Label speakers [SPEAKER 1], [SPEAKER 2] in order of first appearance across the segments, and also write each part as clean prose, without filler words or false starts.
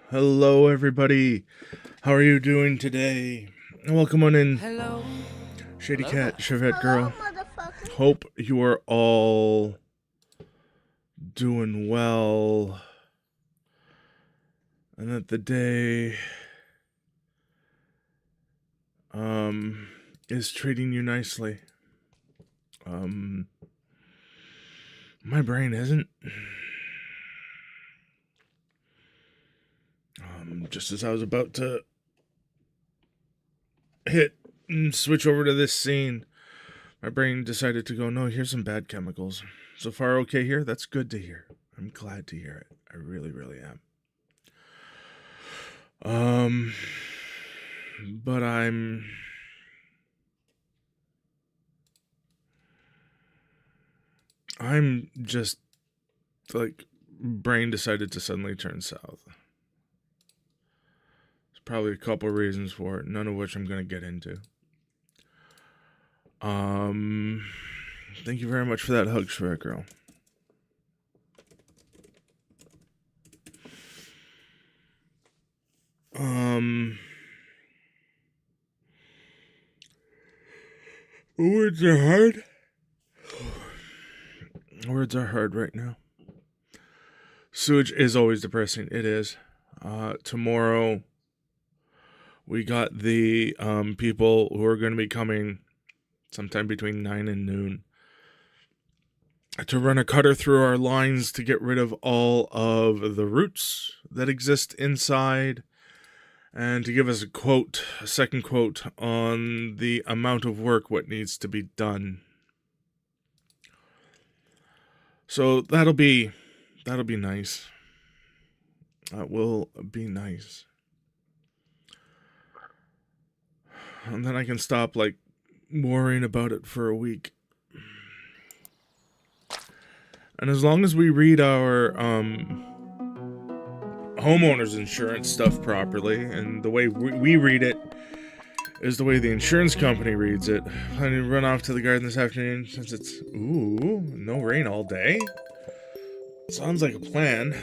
[SPEAKER 1] Hello, everybody. How are you doing today? Welcome on in,
[SPEAKER 2] Hello.
[SPEAKER 1] Shady
[SPEAKER 2] Hello
[SPEAKER 1] Cat,
[SPEAKER 2] there.
[SPEAKER 1] Chevette
[SPEAKER 3] Hello,
[SPEAKER 1] Girl.
[SPEAKER 3] motherfucker.
[SPEAKER 1] Hope you are all doing well, and that the day is treating you nicely. My brain isn't. Just as I was about to hit and switch over to this scene, my brain decided to go, no, here's some bad chemicals. So far, okay here? That's good to hear. I'm glad to hear it. I really, really am. But I'm just, like, brain decided to suddenly turn south. There's probably a couple reasons for it, none of which I'm going to get into. Thank you very much for that hug, Shrek Girl. Words are hard. Words are hard right now. Sewage is always depressing. It is. Tomorrow, we got the people who are going to be coming sometime between 9 and noon to run a cutter through our lines to get rid of all of the roots that exist inside, and to give us a second quote on the amount of work what needs to be done. So that'll be nice. That will be nice. And then I can stop, like, worrying about it for a week. And as long as we read our homeowner's insurance stuff properly, and the way we read it is the way the insurance company reads it. Planning to run off to the garden this afternoon since it's, no rain all day. Sounds like a plan.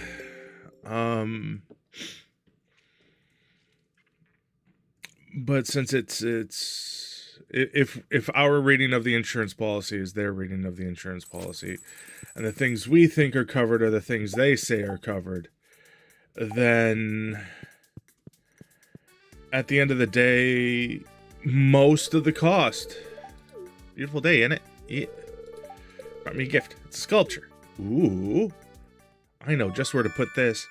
[SPEAKER 1] But since if our reading of the insurance policy is their reading of the insurance policy, and the things we think are covered are the things they say are covered, then at the end of the day, most of the cost. Beautiful day, isn't it? Yeah. Brought me a gift. It's a sculpture. Ooh. I know just where to put this.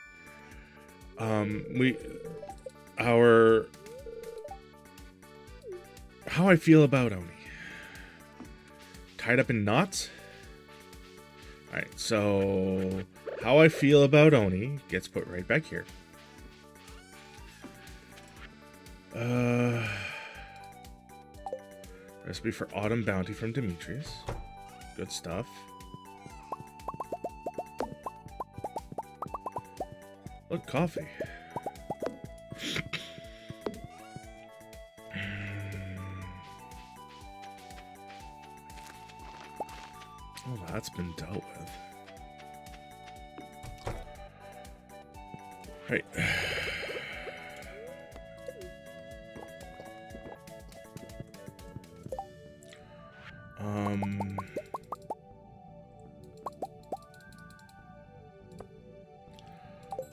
[SPEAKER 1] How I feel about Oni. Tied up in knots? Alright, so how I feel about Oni gets put right back here. Recipe for Autumn Bounty from Demetrius. Good stuff. Look, coffee. Oh, that's been dealt with. Right.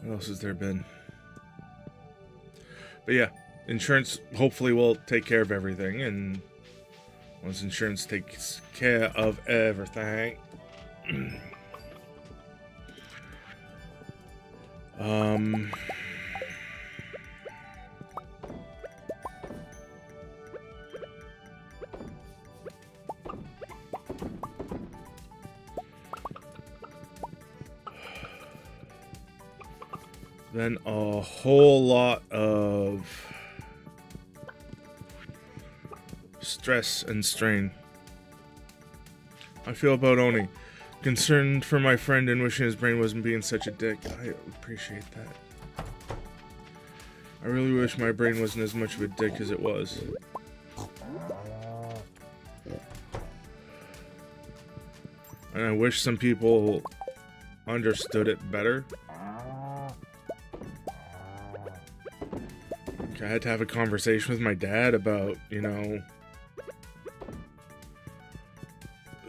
[SPEAKER 1] What else has there been? But yeah, insurance hopefully will take care of everything, and once insurance takes care of everything, then a whole lot of stress and strain. I feel about Oni. Concerned for my friend and wishing his brain wasn't being such a dick. I appreciate that. I really wish my brain wasn't as much of a dick as it was. And I wish some people understood it better. I had to have a conversation with my dad about, you know,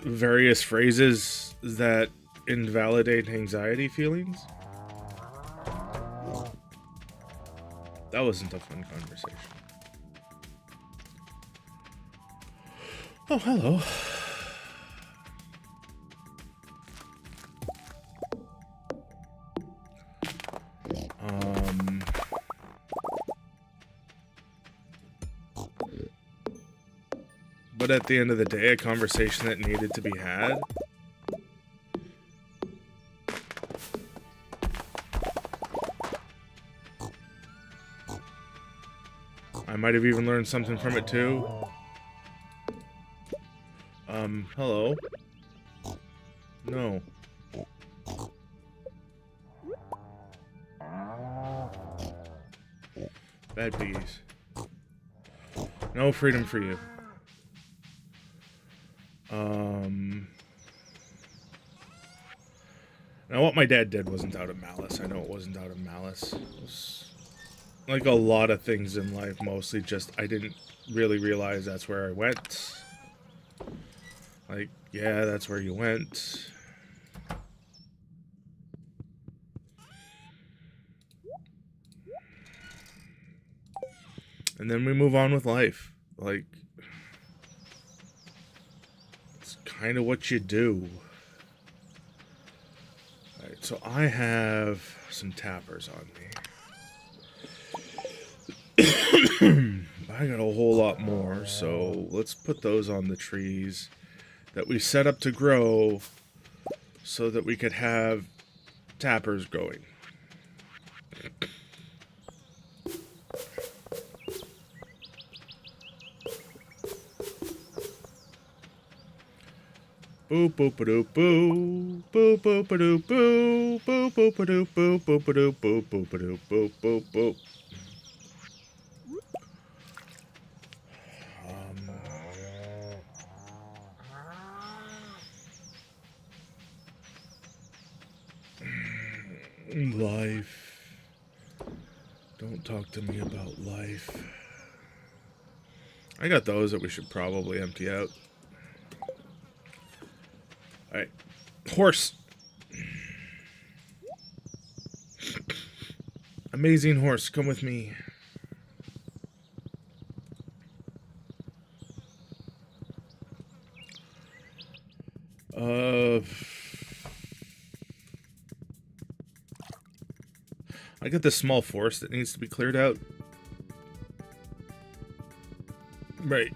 [SPEAKER 1] various phrases that invalidate anxiety feelings. That wasn't a fun conversation. Oh, hello. But at the end of the day, a conversation that needed to be had. I might have even learned something from it too. Hello? No. Bad piggies. No freedom for you. Now what my dad did wasn't out of malice. I know it wasn't out of malice. It was like a lot of things in life, mostly just I didn't really realize that's where I went. Like, yeah, that's where you went. And then we move on with life. Like, it's kind of what you do. Alright, so I have some tappers on me. I got a whole lot more, so let's put those on the trees that we set up to grow so that we could have tappers going. Boop boop a doop boo, boop boop a doop boo, boop boop a doop boo, boop a doop boop boop a doop boop boop boop. Life. Don't talk to me about life. I got those that we should probably empty out. Alright. Horse. Amazing horse, come with me. I got this small forest that needs to be cleared out. Right.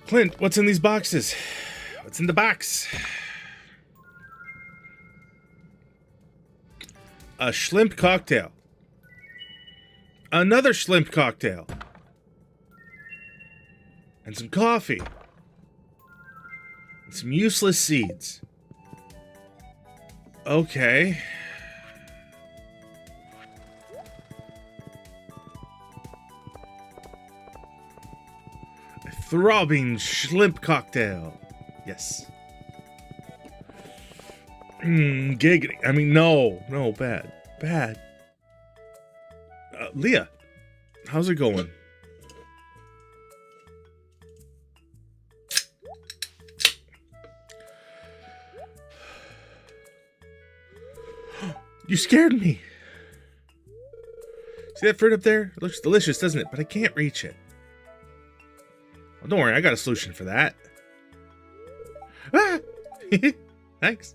[SPEAKER 1] Clint, what's in these boxes? What's in the box? A shrimp cocktail. Another shrimp cocktail. And some coffee. And some useless seeds. Okay. A throbbing shrimp cocktail. Yes. Giggity. I mean, no, bad. Bad. Leah, how's it going? You scared me. See that fruit up there? It looks delicious, doesn't it? But I can't reach it. Well, don't worry, I got a solution for that. Ah! Thanks.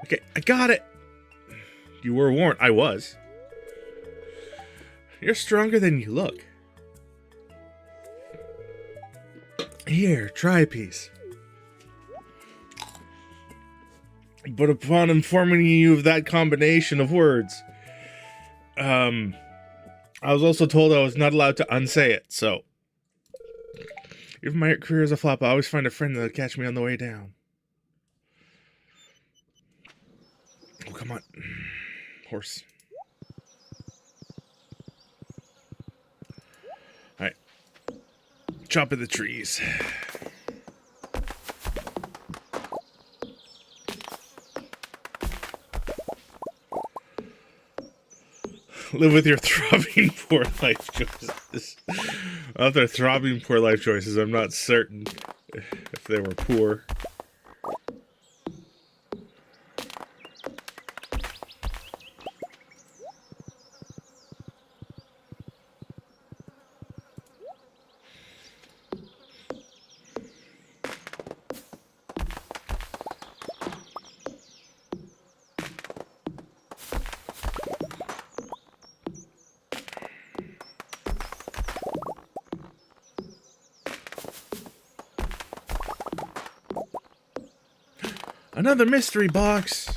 [SPEAKER 1] Okay, I got it. You were warned. I was. You're stronger than you look. Here, try a piece. But upon informing you of that combination of words, I was also told I was not allowed to unsay it, so. Even my career as a flop, I always find a friend that'll catch me on the way down. Oh, come on. Horse. Chopping the trees. Live with your throbbing poor life choices. Of their throbbing poor life choices, I'm not certain if they were poor. Another mystery box.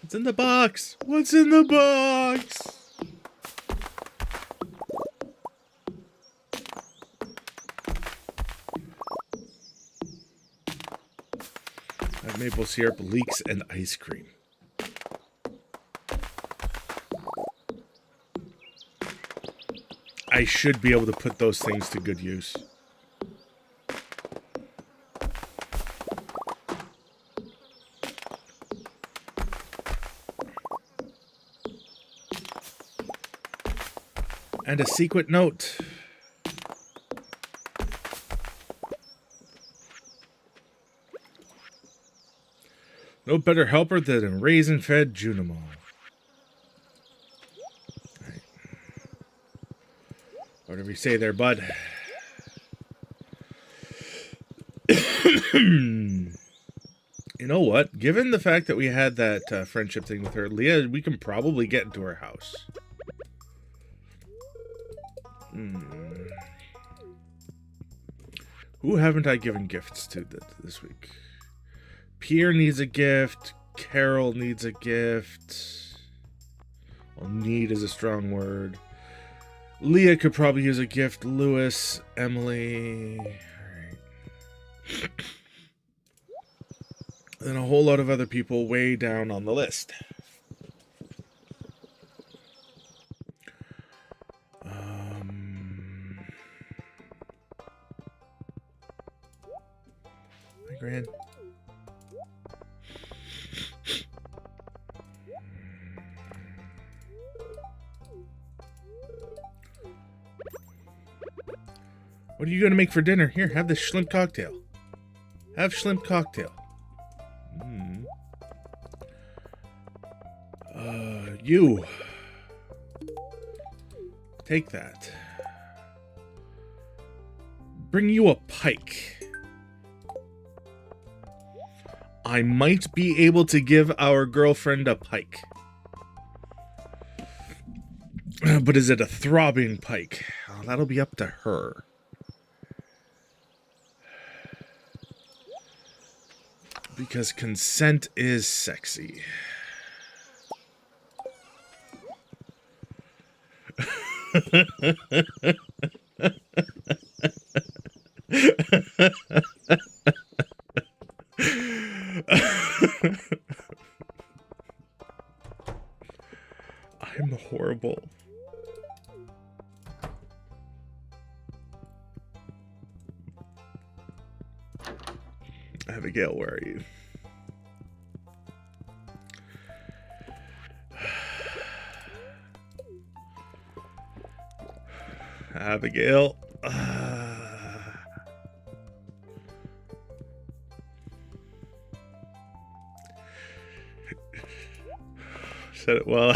[SPEAKER 1] What's in the box? What's in the box? That maple syrup, leeks, and ice cream. I should be able to put those things to good use. And a secret note. No better helper than a raisin-fed Junimo. Right. Whatever you say there, bud. You know what? Given the fact that we had that friendship thing with her, Leah, we can probably get into her house. Who haven't I given gifts to this week? Pierre needs a gift. Carol needs a gift. Well, need is a strong word. Leah could probably use a gift. Lewis, Emily. Alright. Then a whole lot of other people way down on the list. Hi, Gran. What are you going to make for dinner? Here, have this shrimp cocktail. Have shrimp cocktail. You. Take that. Bring you a pike. I might be able to give our girlfriend a pike. But is it a throbbing pike? Oh, that'll be up to her. Because consent is sexy. I'm horrible. Abigail, where are you? Abigail. Said it well.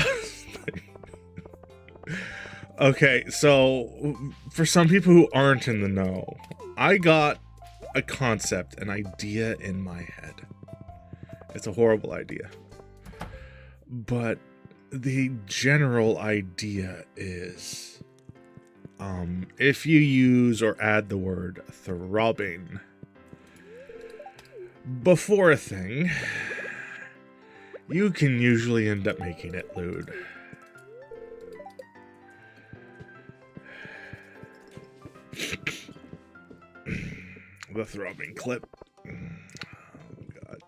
[SPEAKER 1] Okay, so for some people who aren't in the know, I got a concept, an idea in my head. It's a horrible idea. But the general idea is, if you use or add the word throbbing before a thing, you can usually end up making it lewd. The throbbing clip. Oh, God.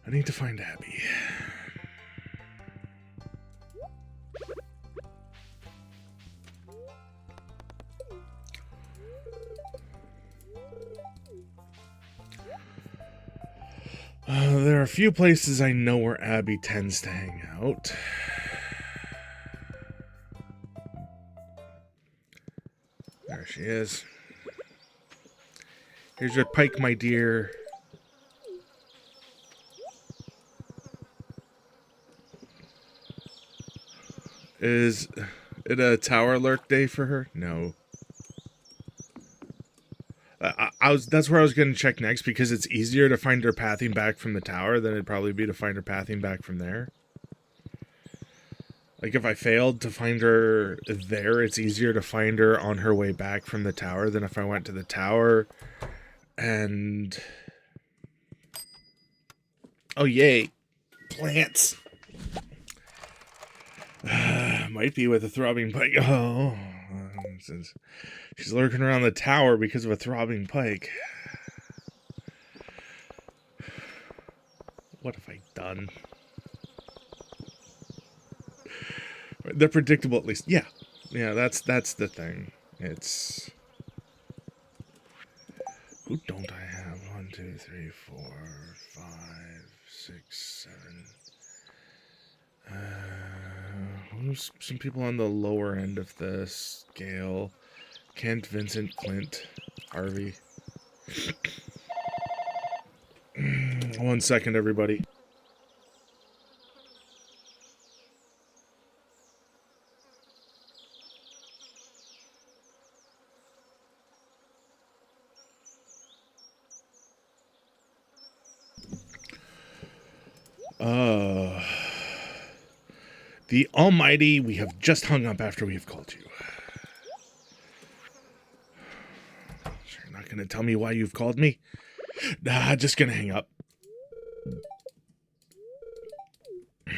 [SPEAKER 1] I need to find Abby. There are a few places I know where Abby tends to hang out. There she is. Here's your pike, my dear. Is it a tower alert day for her? No. That's where I was going to check next, because it's easier to find her pathing back from the tower than it'd probably be to find her pathing back from there. Like, if I failed to find her there, it's easier to find her on her way back from the tower than if I went to the tower and... Oh, yay. Plants. Might be with a throbbing pike. Oh, she's lurking around the tower because of a throbbing pike. What have I done? They're predictable, at least. Yeah, that's the thing. It's... Who don't I have? 1, 2, 3, 4, 5, 6, 7. Who's some people on the lower end of the scale? Kent, Vincent, Clint, Harvey. 1 second, everybody. The Almighty, we have just hung up after we have called you. You're not going to tell me why you've called me? Nah, just going to hang up. Do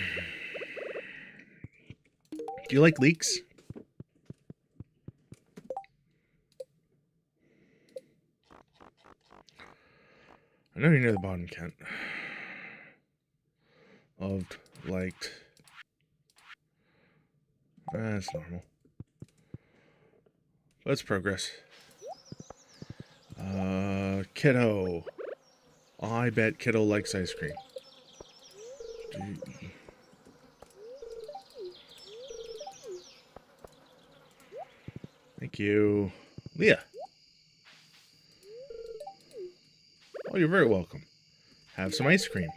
[SPEAKER 1] you like leeks? I know you're near the bottom, Kent. Loved, liked. That's normal. Let's progress. Kiddo. I bet Kiddo likes ice cream. Thank you. Leah. Oh, you're very welcome. Have some ice cream.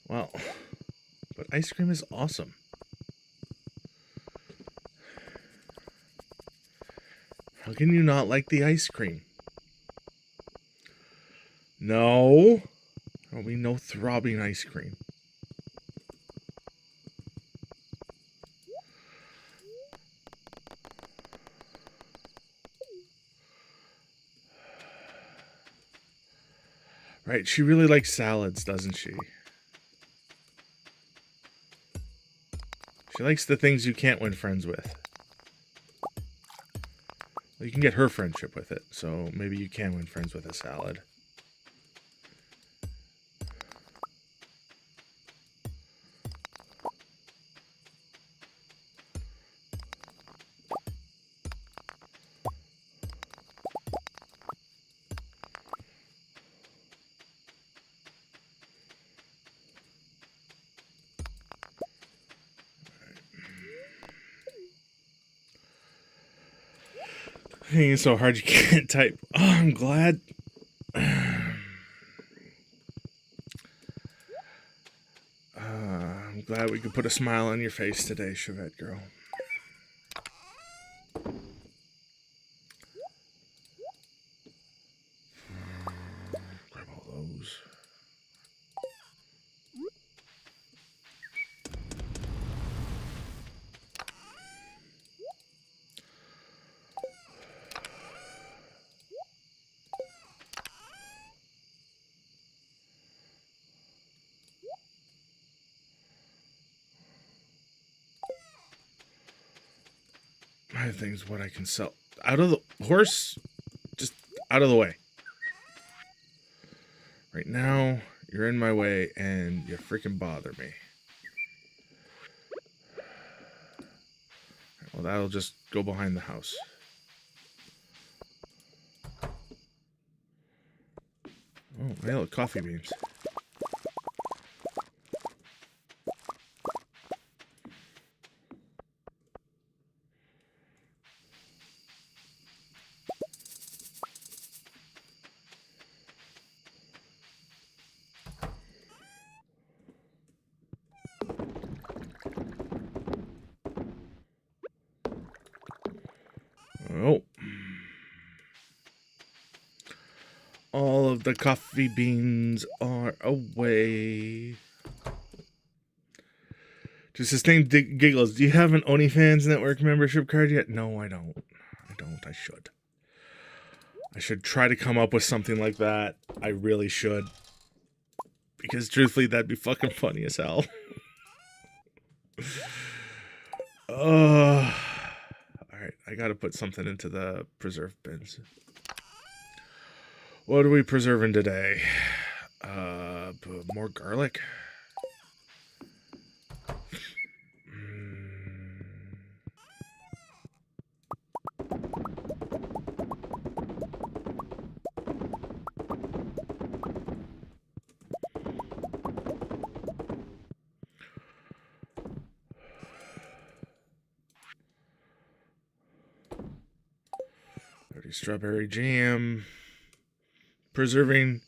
[SPEAKER 1] Well, but ice cream is awesome. How can you not like the ice cream? No. There'll be no throbbing ice cream. Right, she really likes salads, doesn't she? She likes the things you can't win friends with. Well, you can get her friendship with it, so maybe you can win friends with a salad. It's so hard you can't type. Oh, I'm glad. I'm glad we could put a smile on your face today, Chevette girl. Grab all those. I have things what I can sell. Out of the horse, just out of the way. Right now, you're in my way and you freaking bother me. Well, that'll just go behind the house. Oh, Hey, look, coffee beans. Oh. All of the coffee beans are away. To sustain giggles, do you have an OnlyFans network membership card yet? No, I don't. I should. I should try to come up with something like that. I really should. Because truthfully, that'd be fucking funny as hell. Alright, I gotta put something into the preserve bins. What are we preserving today? More garlic? Strawberry jam. Preserving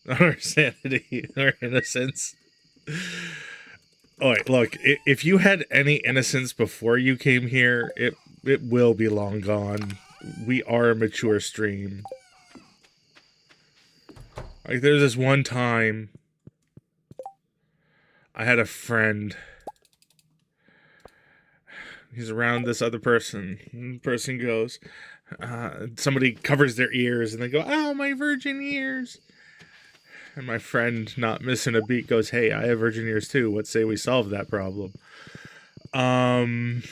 [SPEAKER 1] our sanity, our innocence. Oh, wait, look, if you had any innocence before you came here, it will be long gone. We are a mature stream. Like, there's this one time I had a friend. He's around this other person. The person goes, somebody covers their ears and they go, "Oh, my virgin ears." And my friend, not missing a beat, goes, "Hey, I have virgin ears too. What say we solve that problem?" And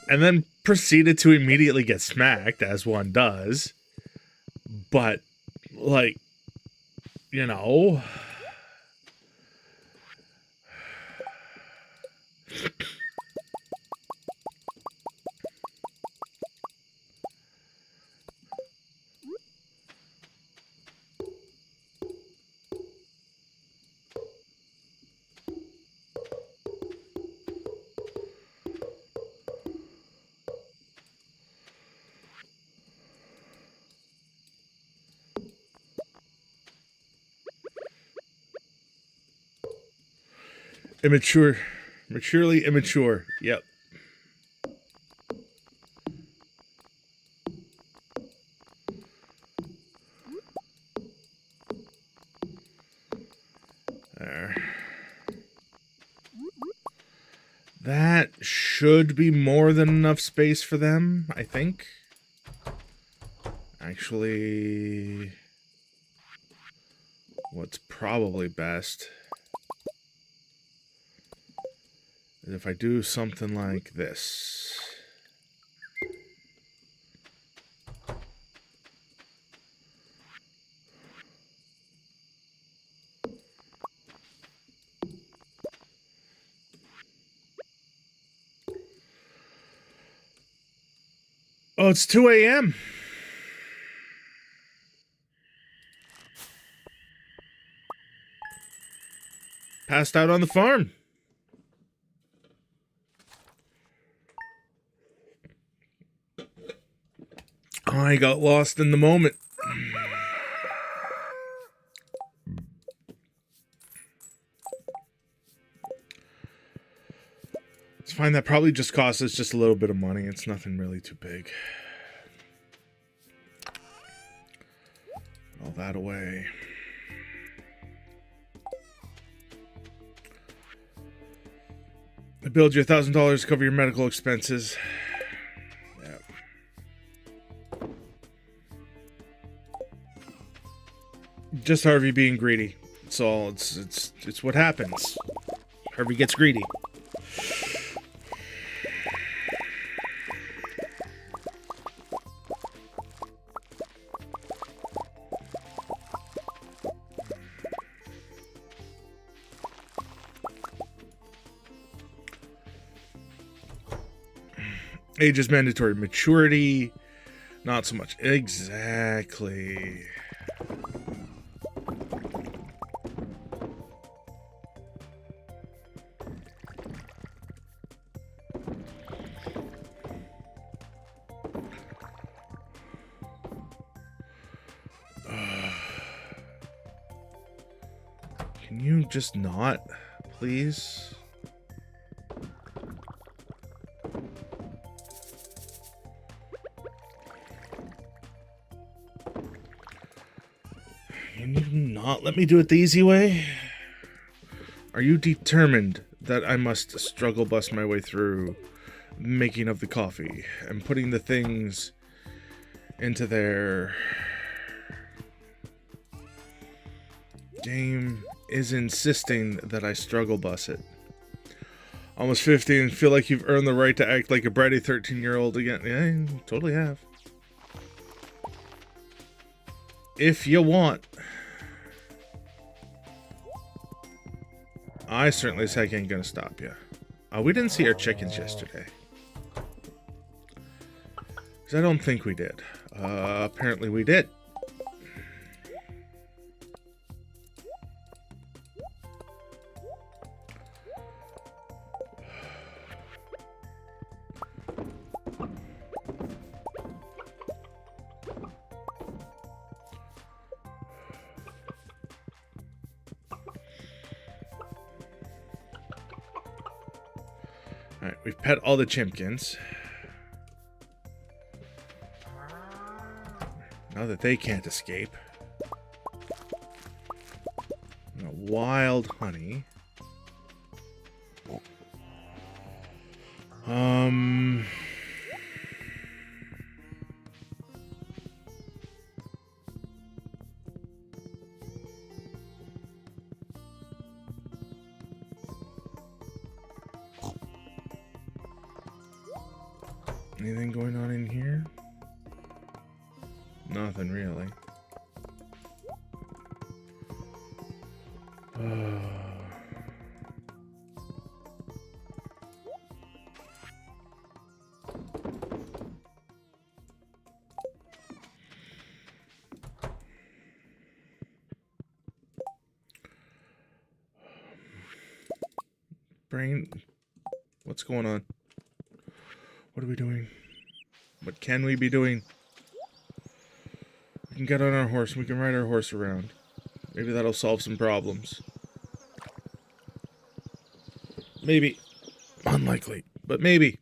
[SPEAKER 1] then proceeded to immediately get smacked, as one does. But, like, you know... Immature. Maturely immature. Yep. There. That should be more than enough space for them, I think. Actually, what's probably best is if I do something like this. Oh, it's 2 a.m. Passed out on the farm. I got lost in the moment. It's fine. That probably just cost us just a little bit of money. It's nothing really too big. All that away. I billed you $1,000 to cover your medical expenses. Yeah. Just Harvey being greedy. It's all. It's what happens. Harvey gets greedy. Age is mandatory. Maturity, not so much. Exactly. Can you just not, please? Can you not let me do it the easy way? Are you determined that I must struggle bust my way through making of the coffee and putting the things into their game is insisting that I struggle bus it. Almost 50 and feel like you've earned the right to act like a bratty 13-year-old again. Yeah, you totally have. If you want. I certainly say I ain't gonna stop you. We didn't see our chickens yesterday. Because I don't think we did. Apparently we did. Alright, we've pet all the chimpkins. Now that they can't escape. Wild honey. Anything going on in here? Nothing really. Brain, what's going on? What are we doing? What can we be doing? We can get on our horse. We can ride our horse around. Maybe that'll solve some problems. Maybe. Unlikely, but maybe.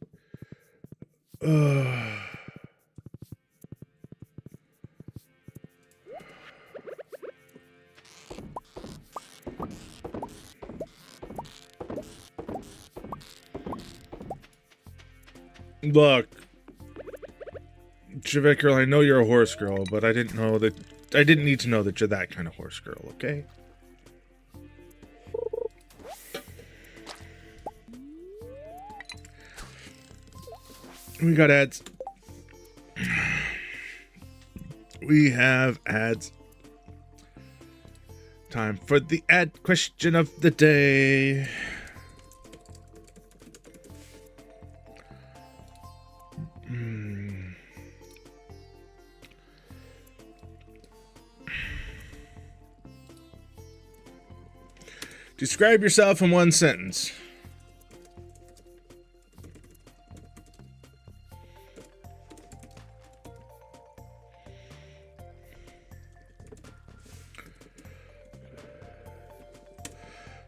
[SPEAKER 1] Look, Chevette girl, I know you're a horse girl, but I didn't need to know that you're that kind of horse girl, okay? We got ads. We have ads. Time for the ad question of the day. Describe yourself in one sentence.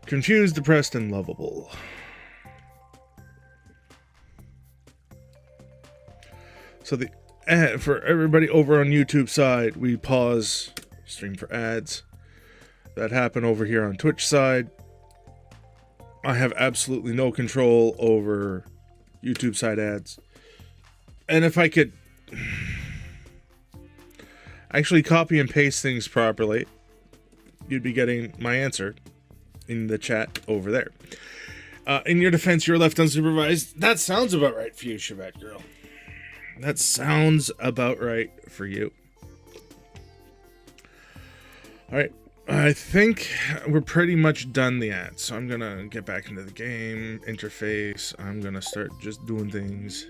[SPEAKER 1] Confused, depressed, and lovable. So the ad for everybody over on YouTube side, we pause stream for ads. That happen over here on Twitch side. I have absolutely no control over YouTube side ads. And if I could actually copy and paste things properly, you'd be getting my answer in the chat over there. In your defense, you're left unsupervised. That sounds about right for you, Chevette girl. That sounds about right for you. All right. I think we're pretty much done the ads, so I'm gonna get back into the game interface. I'm gonna start just doing things.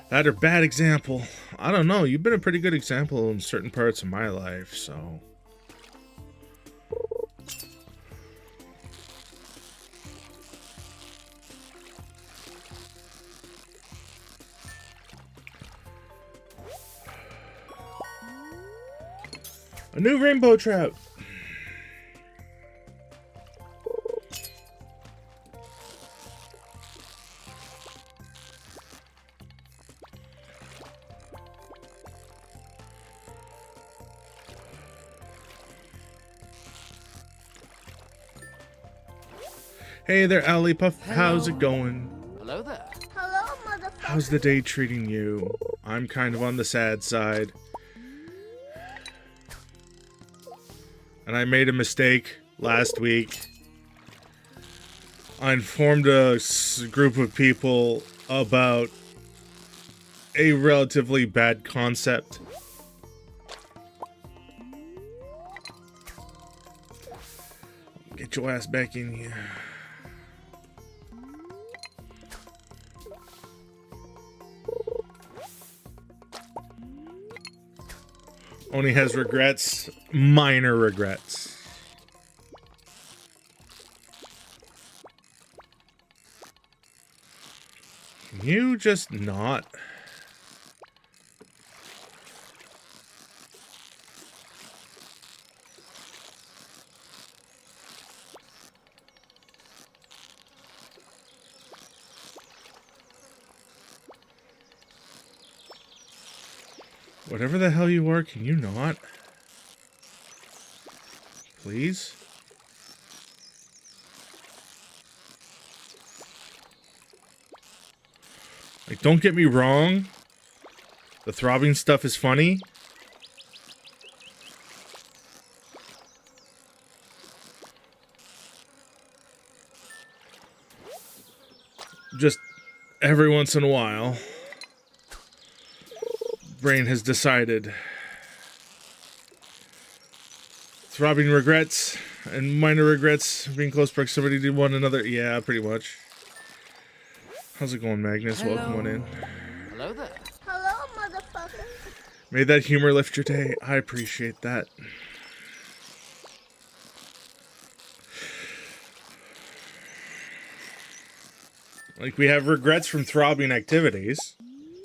[SPEAKER 1] That or bad example. I don't know. You've been a pretty good example in certain parts of my life, so. A new rainbow trout. Hey there, Alley Puff.
[SPEAKER 2] Hello.
[SPEAKER 1] How's it going?
[SPEAKER 2] Hello there.
[SPEAKER 3] Hello, motherfucker.
[SPEAKER 1] How's the day treating you? I'm kind of on the sad side. And I made a mistake last week. I informed a group of people about a relatively bad concept. Get your ass back in here. Only has regrets, minor regrets. Can you just not? Whatever the hell you are, can you not? Please? Like, don't get me wrong. The throbbing stuff is funny. Just every once in a while, brain has decided throbbing regrets and minor regrets being close proximity to one another. Yeah, pretty much. How's it going, Magnus?
[SPEAKER 2] Hello.
[SPEAKER 1] Welcome on in.
[SPEAKER 2] Hello there.
[SPEAKER 3] Hello, motherfucker.
[SPEAKER 1] May that humor lift your day. I appreciate that. Like, we have regrets from throbbing activities.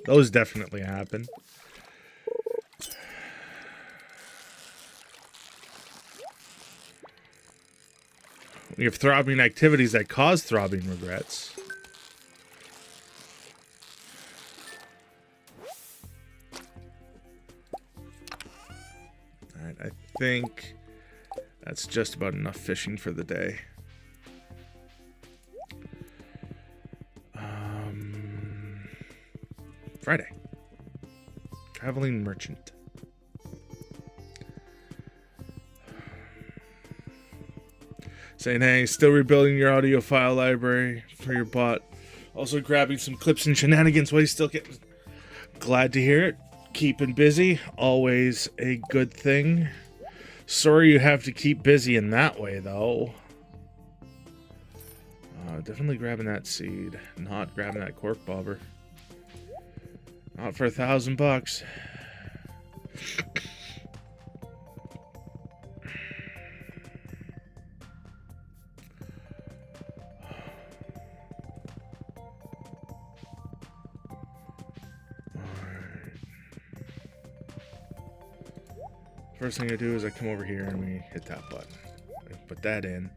[SPEAKER 1] Those definitely happen. We have throbbing activities that cause throbbing regrets. Alright, I think that's just about enough fishing for the day. Friday. Traveling merchant. Saying, hey, still rebuilding your audio file library for your bot. Also grabbing some clips and shenanigans while you still getting. Glad to hear it. Keeping busy. Always a good thing. Sorry you have to keep busy in that way, though. Definitely grabbing that seed. Not grabbing that cork bobber. Not for $1,000. First thing I do is I come over here and we hit that button. I put that in.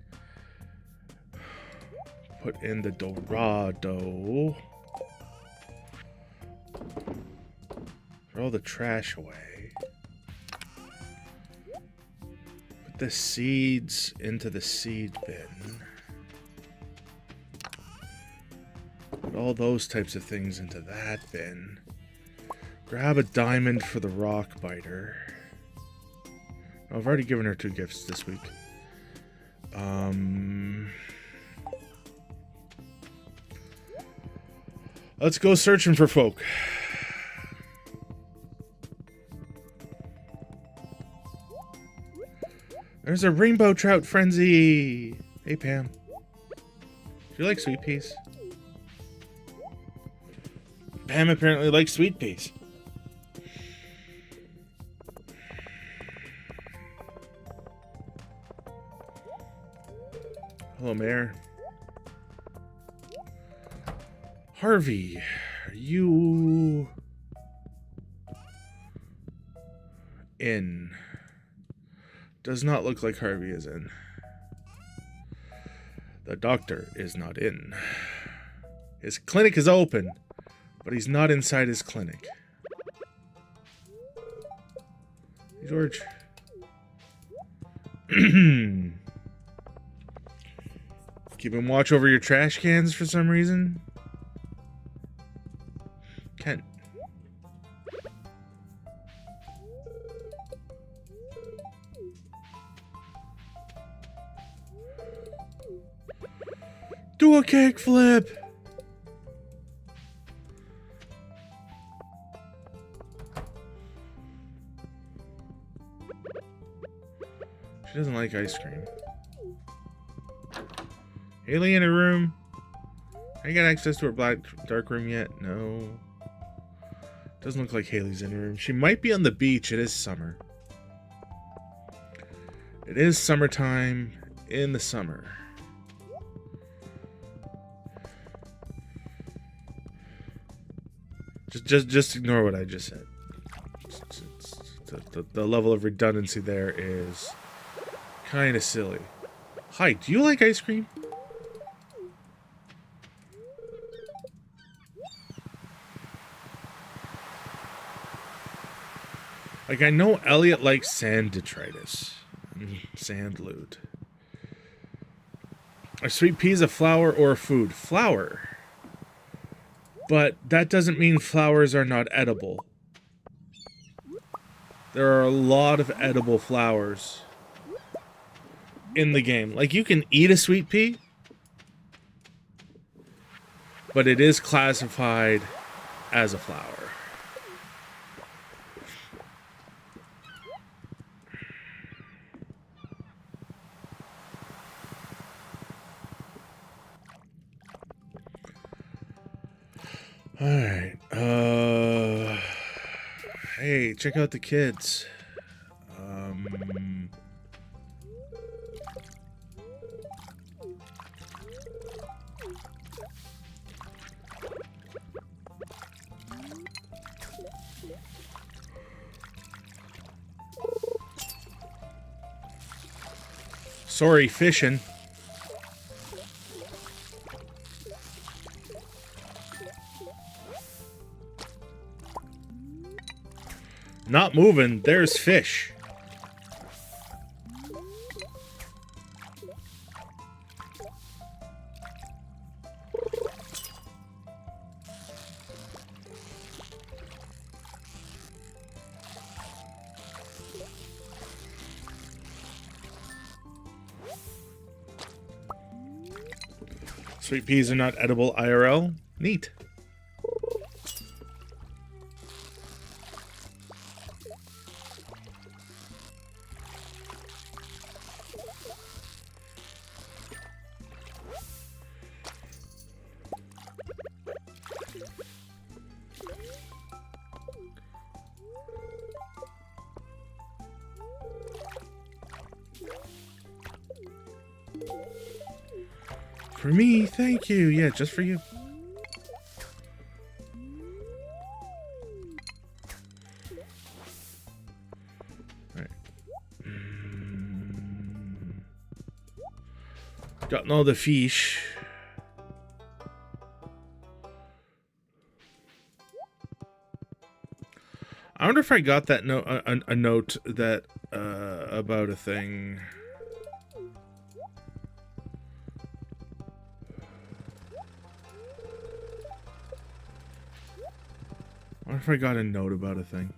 [SPEAKER 1] Put in the Dorado. Throw the trash away. Put the seeds into the seed bin. Put all those types of things into that bin. Grab a diamond for the rock biter. I've already given her 2 gifts this week. Let's go searching for folk. There's a rainbow trout frenzy. Hey, Pam. Do you like sweet peas? Pam apparently likes sweet peas. Hello, Mayor. Harvey, are you in? Does not look like Harvey is in. The doctor is not in. His clinic is open, but he's not inside his clinic. Hey, George. Keeping watch over your trash cans for some reason? Kent. Do a kickflip! She doesn't like ice cream. Haley in her room? I got access to her black dark room yet? No. Doesn't look like Haley's in her room. She might be on the beach. It is summer. It is summertime in the summer. Just ignore what I just said. The level of redundancy there is kind of silly. Hi, do you like ice cream? Like, I know Elliot likes sand detritus. Sand loot. Are sweet peas a flower or a food? Flower. But that doesn't mean flowers are not edible. There are a lot of edible flowers in the game. Like, you can eat a sweet pea, but it is classified as a flower. Alright, hey, check out the kids. Sorry, fishing. Not moving, there's fish. Sweet peas are not edible IRL? Neat. For me, thank you. Yeah, just for you. Alright. Gotten all the fish. I wonder if I got that note, a note that about a thing. I wonder if I got a note about a thing.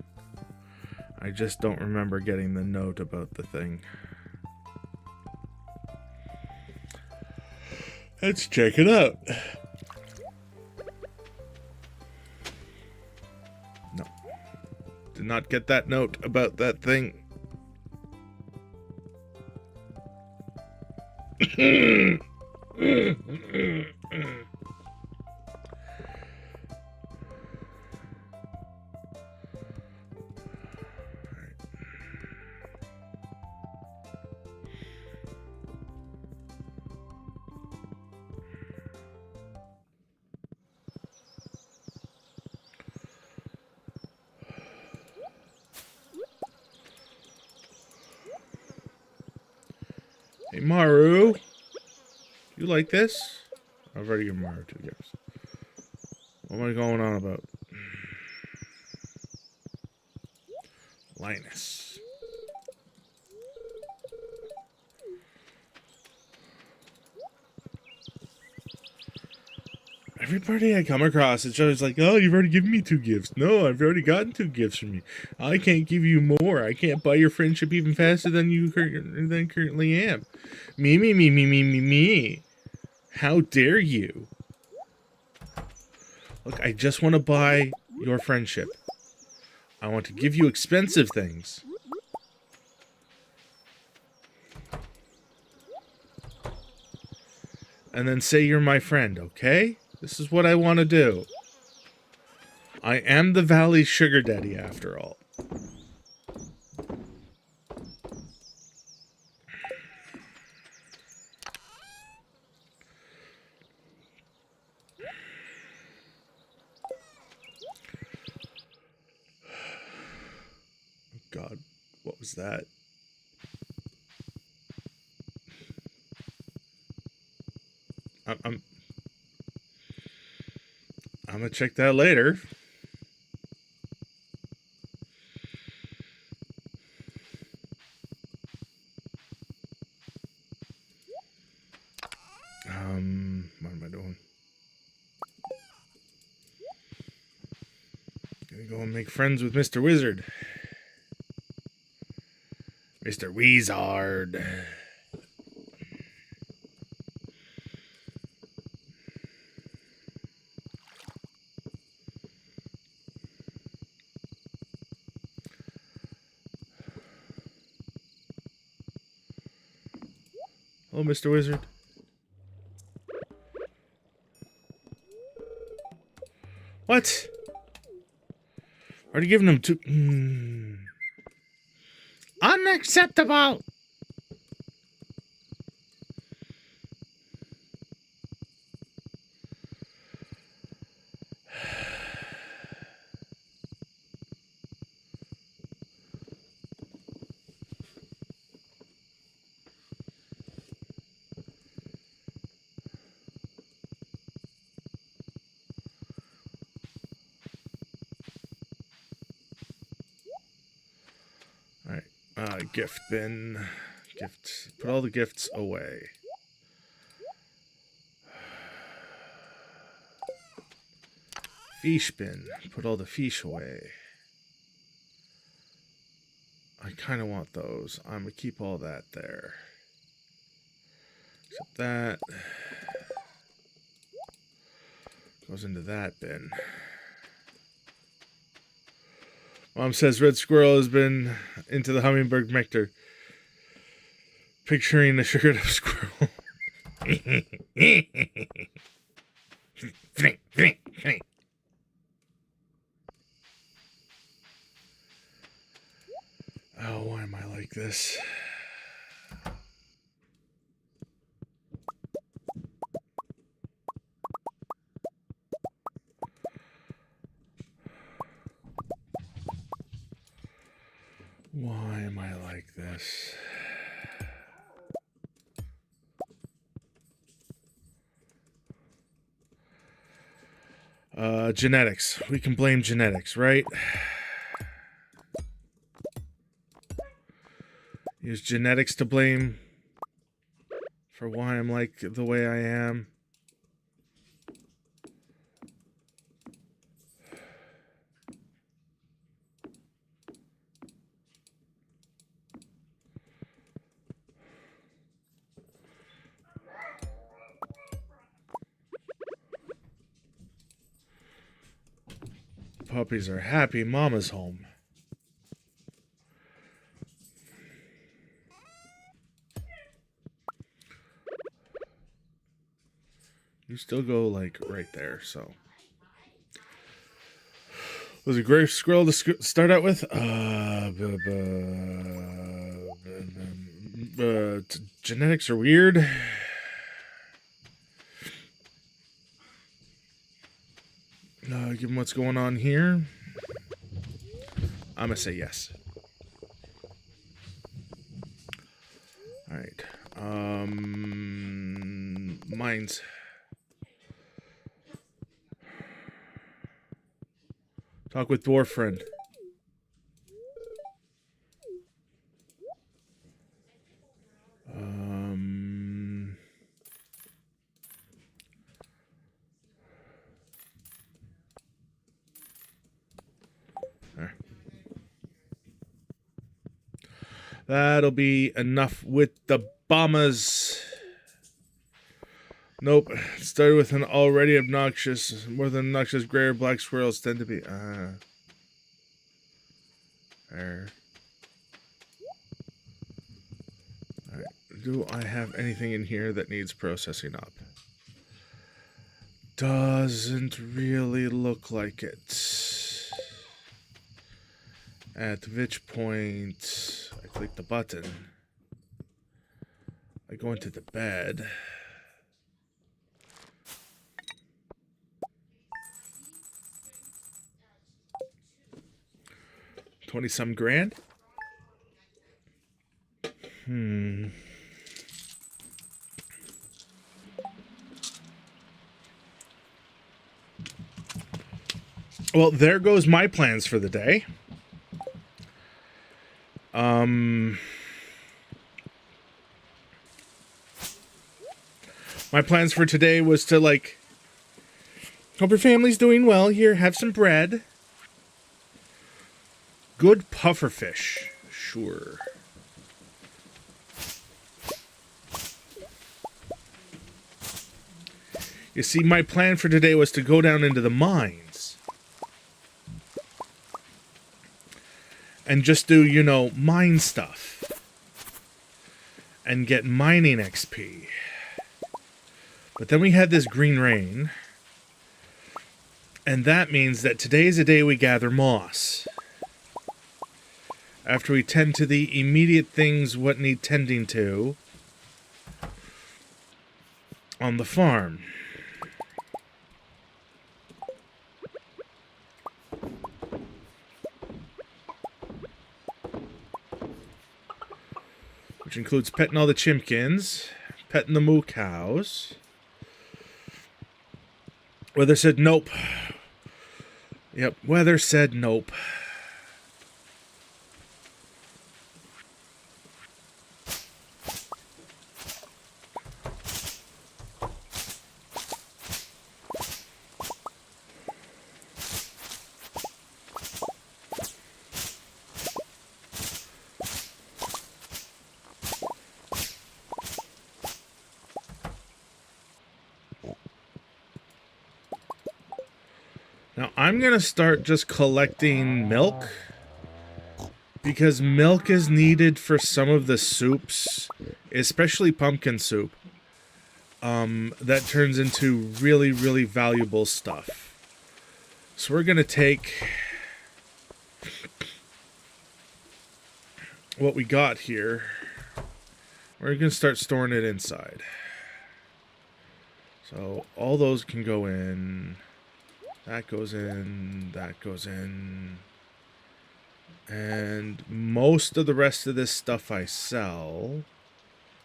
[SPEAKER 1] I just don't remember getting the note about the thing. Let's check it out. No. Did not get that note about that thing. Hey, Maru. You like this? I've already given Maru 2 gifts. What am I going on about? Linus. Everybody I come across, it's always like, oh, you've already given me 2 gifts. No, I've already gotten 2 gifts from you. I can't give you more. I can't buy your friendship even faster than you currently am. Me. How dare you? Look, I just want to buy your friendship. I want to give you expensive things. And then say you're my friend, okay? This is what I want to do. I am the Valley's sugar daddy, after all. God, what was that? I'm gonna check that later. What am I doing? Gonna go and make friends with Mr. Wizard. Mr. Weezard. Hello, Mr. Wizard. What? Already given him 2. Unacceptable! Alright, gift bin. Gifts. Put all the gifts away. Fish bin. Put all the fish away. I kind of want those. I'm going to keep all that there. Except that goes into that bin. Mom says Red Squirrel has been into the hummingbird nectar. Picturing a sugared up squirrel. Oh, why am I like this? Why am I like this? Genetics. We can blame genetics, right? Use genetics to blame for why I'm like the way I am. Puppies are happy. Mama's home. You still go, like, right there, so. Was it Gray Squirrel to start out with? Genetics are weird. Given what's going on here, I'm gonna say yes. Alright. Mines. Talk with dwarf friend. There. That'll be enough with the bombers. Nope. It started with an already obnoxious, more than obnoxious gray or black squirrels tend to be. There. Alright. Do I have anything in here that needs processing up? Doesn't really look like it. At which point I click the button. I go into the bed. $20-some grand. Well, there goes my plans for the day. My plans for today was to, like, hope your family's doing well. Here, have some bread. Good pufferfish. Sure. You see, my plan for today was to go down into the mines. And just do, you know, mine stuff. And get mining XP. But then we had this green rain. And that means that today is a day we gather moss. After we tend to the immediate things what need tending to on the farm. Which includes petting all the chimkins, petting the moo cows. Weather said nope. Yep, weather said nope. Now, I'm going to start just collecting milk. Because milk is needed for some of the soups. Especially pumpkin soup. That turns into really, really valuable stuff. So we're going to take what we got here. We're going to start storing it inside. So all those can go in. That goes in, that goes in. And most of the rest of this stuff I sell.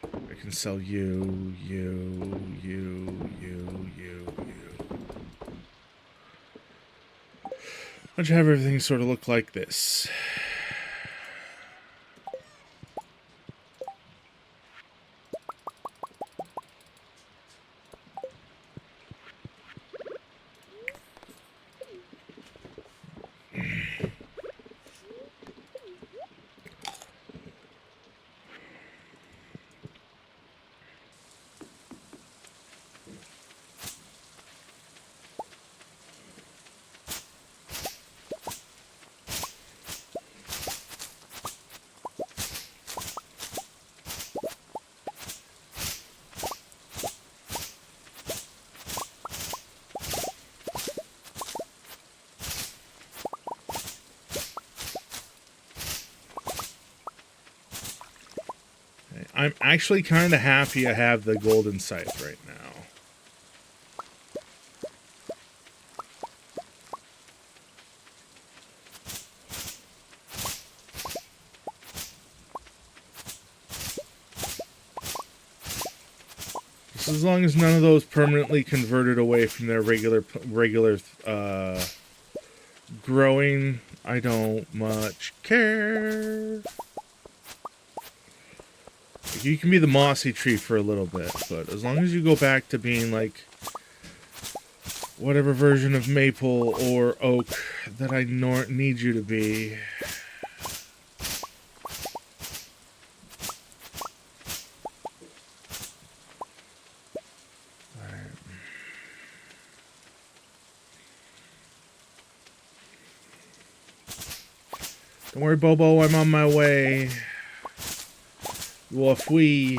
[SPEAKER 1] I can sell you. Let's have everything sort of look like this. I'm actually kind of happy I have the golden scythe right now. So as long as none of those permanently converted away from their regular growing, I don't much care. You can be the mossy tree for a little bit, but as long as you go back to being like whatever version of maple or oak that I need you to be. Don't worry, Bobo, I'm on my way. Woof wee.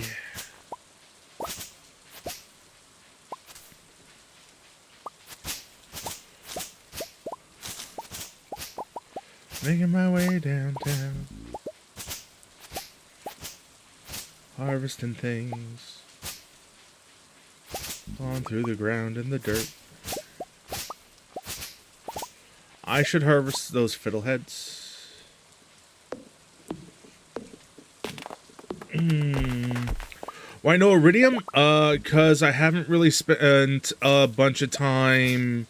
[SPEAKER 1] Making my way downtown. Harvesting things. On through the ground and the dirt. I should harvest those fiddleheads. Why no iridium? Cause I haven't really spent a bunch of time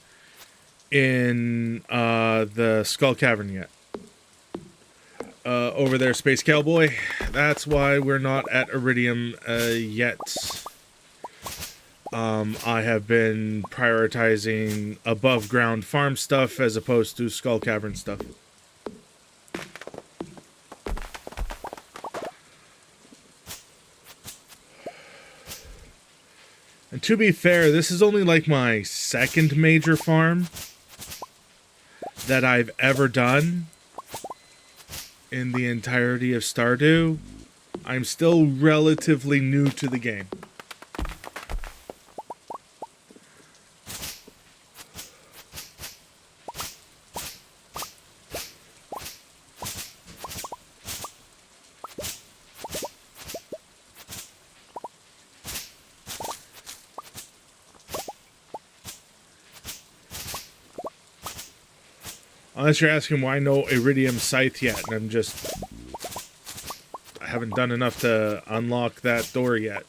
[SPEAKER 1] in the Skull Cavern yet. Over there, Space Cowboy. That's why we're not at iridium yet. I have been prioritizing above ground farm stuff as opposed to Skull Cavern stuff. And to be fair, this is only like my second major farm that I've ever done in the entirety of Stardew. I'm still relatively new to the game. Unless you're asking why no iridium scythe yet, and I haven't done enough to unlock that door yet.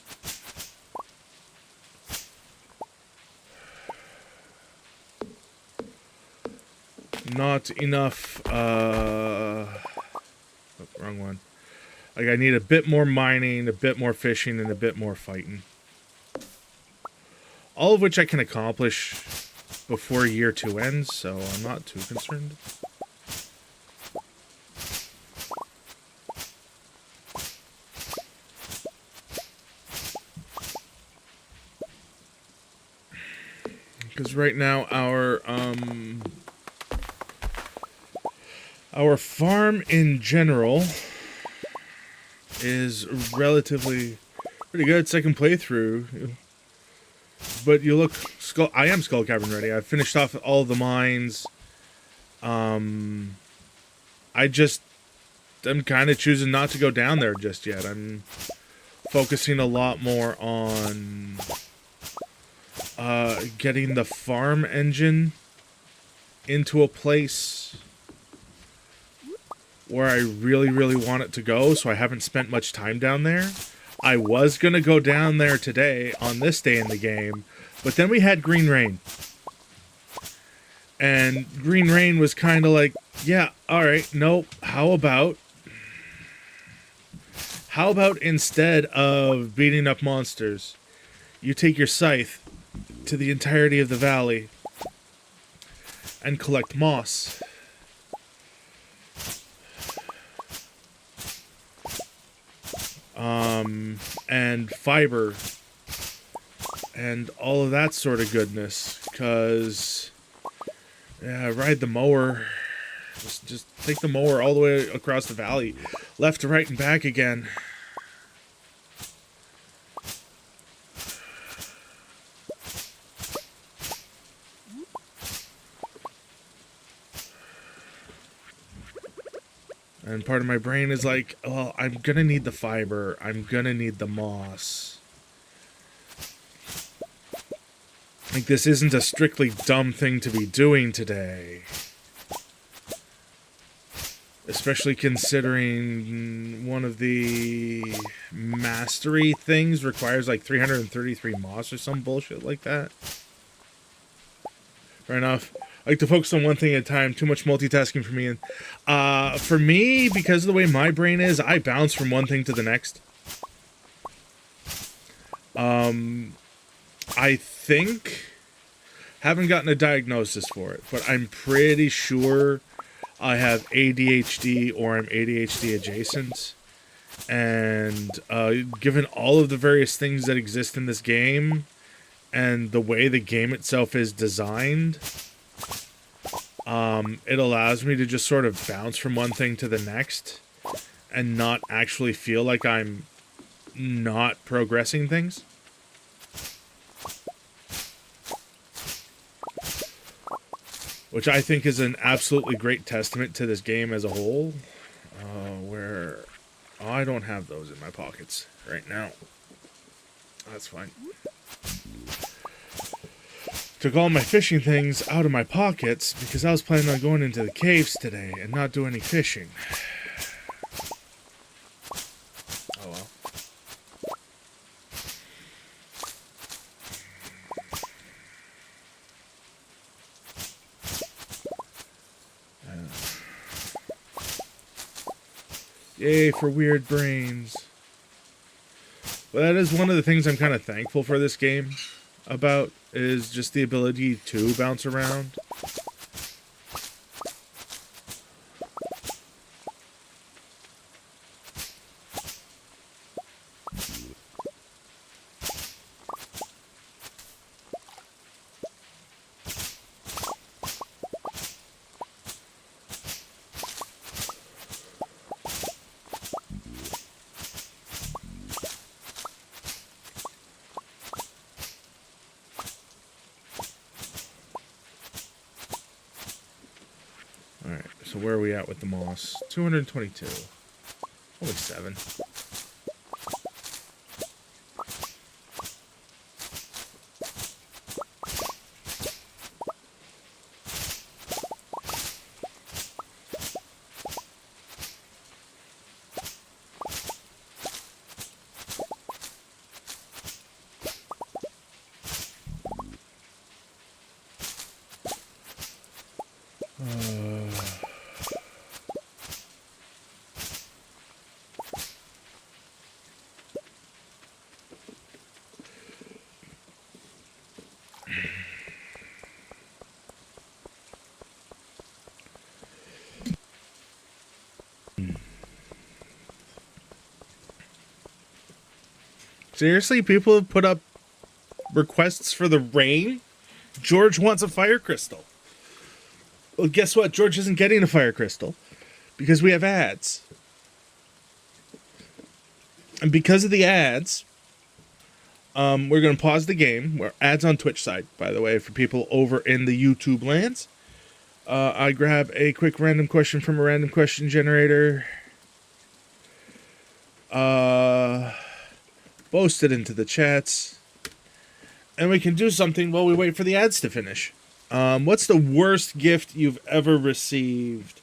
[SPEAKER 1] Not enough, oh, wrong one. Like, I need a bit more mining, a bit more fishing, and a bit more fighting. All of which I can accomplish before year 2 ends, so I'm not too concerned. Because right now our farm in general is relatively pretty good. Second playthrough. But you look, I am Skull Cavern ready. I've finished off all the mines. I'm kind of choosing not to go down there just yet. I'm focusing a lot more on getting the farm engine into a place where I really, really want it to go, so I haven't spent much time down there. I was going to go down there today, on this day in the game, but then we had Green Rain. And Green Rain was kind of like, yeah, alright, nope, how about instead of beating up monsters, you take your scythe to the entirety of the valley and collect moss. And fiber and all of that sort of goodness, because ride the mower, just take the mower all the way across the valley, left to right and back again. And part of my brain is like, well, I'm gonna need the fiber. I'm gonna need the moss. Like, this isn't a strictly dumb thing to be doing today. Especially considering one of the mastery things requires like 333 moss or some bullshit like that. Fair enough. I like to focus on one thing at a time. Too much multitasking for me. And for me, because of the way my brain is, I bounce from one thing to the next. I think, haven't gotten a diagnosis for it, but I'm pretty sure I have ADHD or I'm ADHD adjacent. And given all of the various things that exist in this game and the way the game itself is designed, it allows me to just sort of bounce from one thing to the next and not actually feel like I'm not progressing things. Which I think is an absolutely great testament to this game as a whole. Where I don't have those in my pockets right now. That's fine. Took all my fishing things out of my pockets because I was planning on going into the caves today and not do any fishing. Oh well. Yay for weird brains. But that is one of the things I'm kind of thankful for this game about, is just the ability to bounce around. Alright, so where are we at with the moss? 222. Only 7. Seriously, people have put up requests for the rain? George wants a fire crystal. Well, guess what? George isn't getting a fire crystal because we have ads. And because of the ads, we're going to pause the game. We're ads on Twitch side, by the way, for people over in the YouTube lands. I grab a quick random question from a random question generator. Post it into the chats. And we can do something while we wait for the ads to finish. What's the worst gift you've ever received?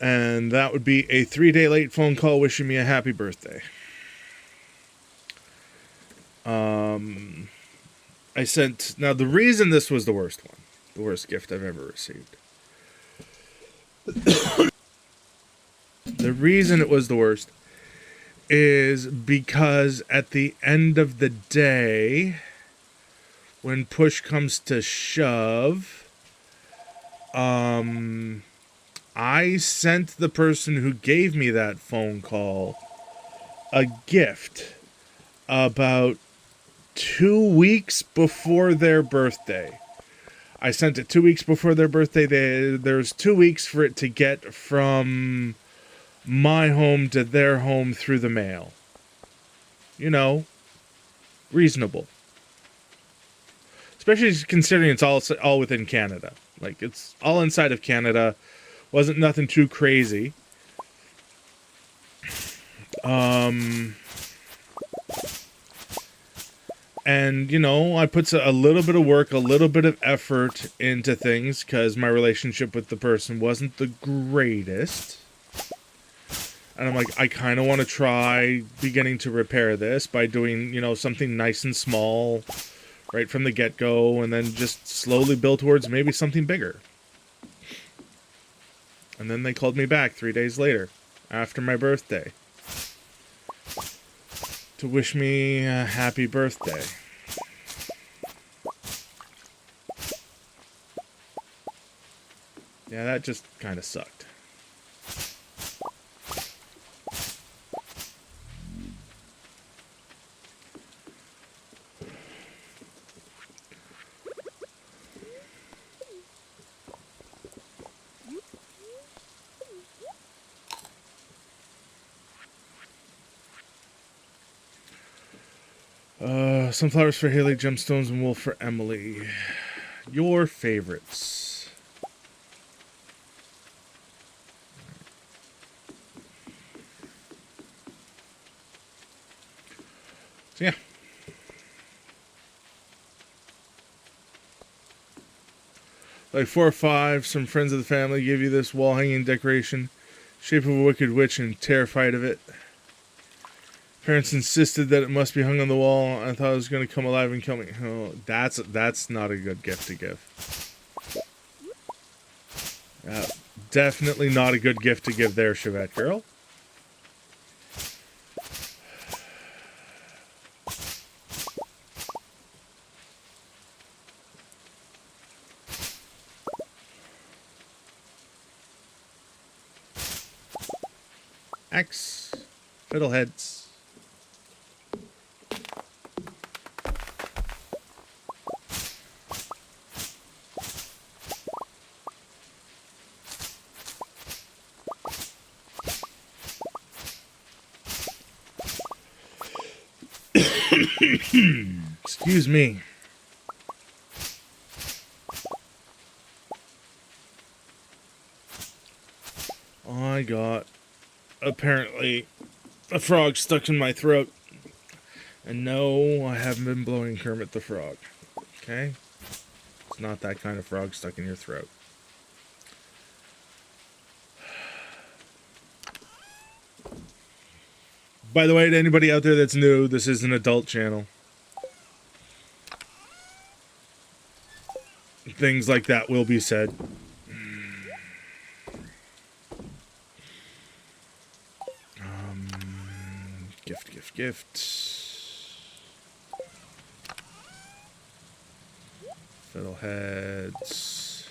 [SPEAKER 1] And that would be a 3-day late phone call wishing me a happy birthday. I sent... Now, the reason this was the worst one, the worst gift I've ever received. The reason it was the worst is because at the end of the day, when push comes to shove, I sent the person who gave me that phone call a gift about 2 weeks before their birthday. I sent it 2 weeks before their birthday. There's 2 weeks for it to get from my home to their home through the mail. You know, reasonable. Especially considering it's all within Canada. Like, it's all inside of Canada. Wasn't nothing too crazy. And, you know, I put a little bit of work, a little bit of effort into things because my relationship with the person wasn't the greatest. And I'm like, I kind of want to try beginning to repair this by doing, you know, something nice and small right from the get-go, and then just slowly build towards maybe something bigger. And then they called me back 3 days later, after my birthday, to wish me a happy birthday. Yeah, that just kind of sucked. Sunflowers for Haley, gemstones, and wool for Emily. Your favorites. So yeah. Like 4 or 5, some friends of the family gave you this wall hanging decoration, shape of a wicked witch, and terrified of it. Parents insisted that it must be hung on the wall. I thought it was going to come alive and kill me. Oh, that's not a good gift to give. Definitely not a good gift to give there, Chevette girl. Axe. Fiddleheads. Excuse me. I got, apparently, a frog stuck in my throat. And no, I haven't been blowing Kermit the Frog. Okay? It's not that kind of frog stuck in your throat. By the way, to anybody out there that's new, this is an adult channel. Things like that will be said. Gift. Fiddleheads.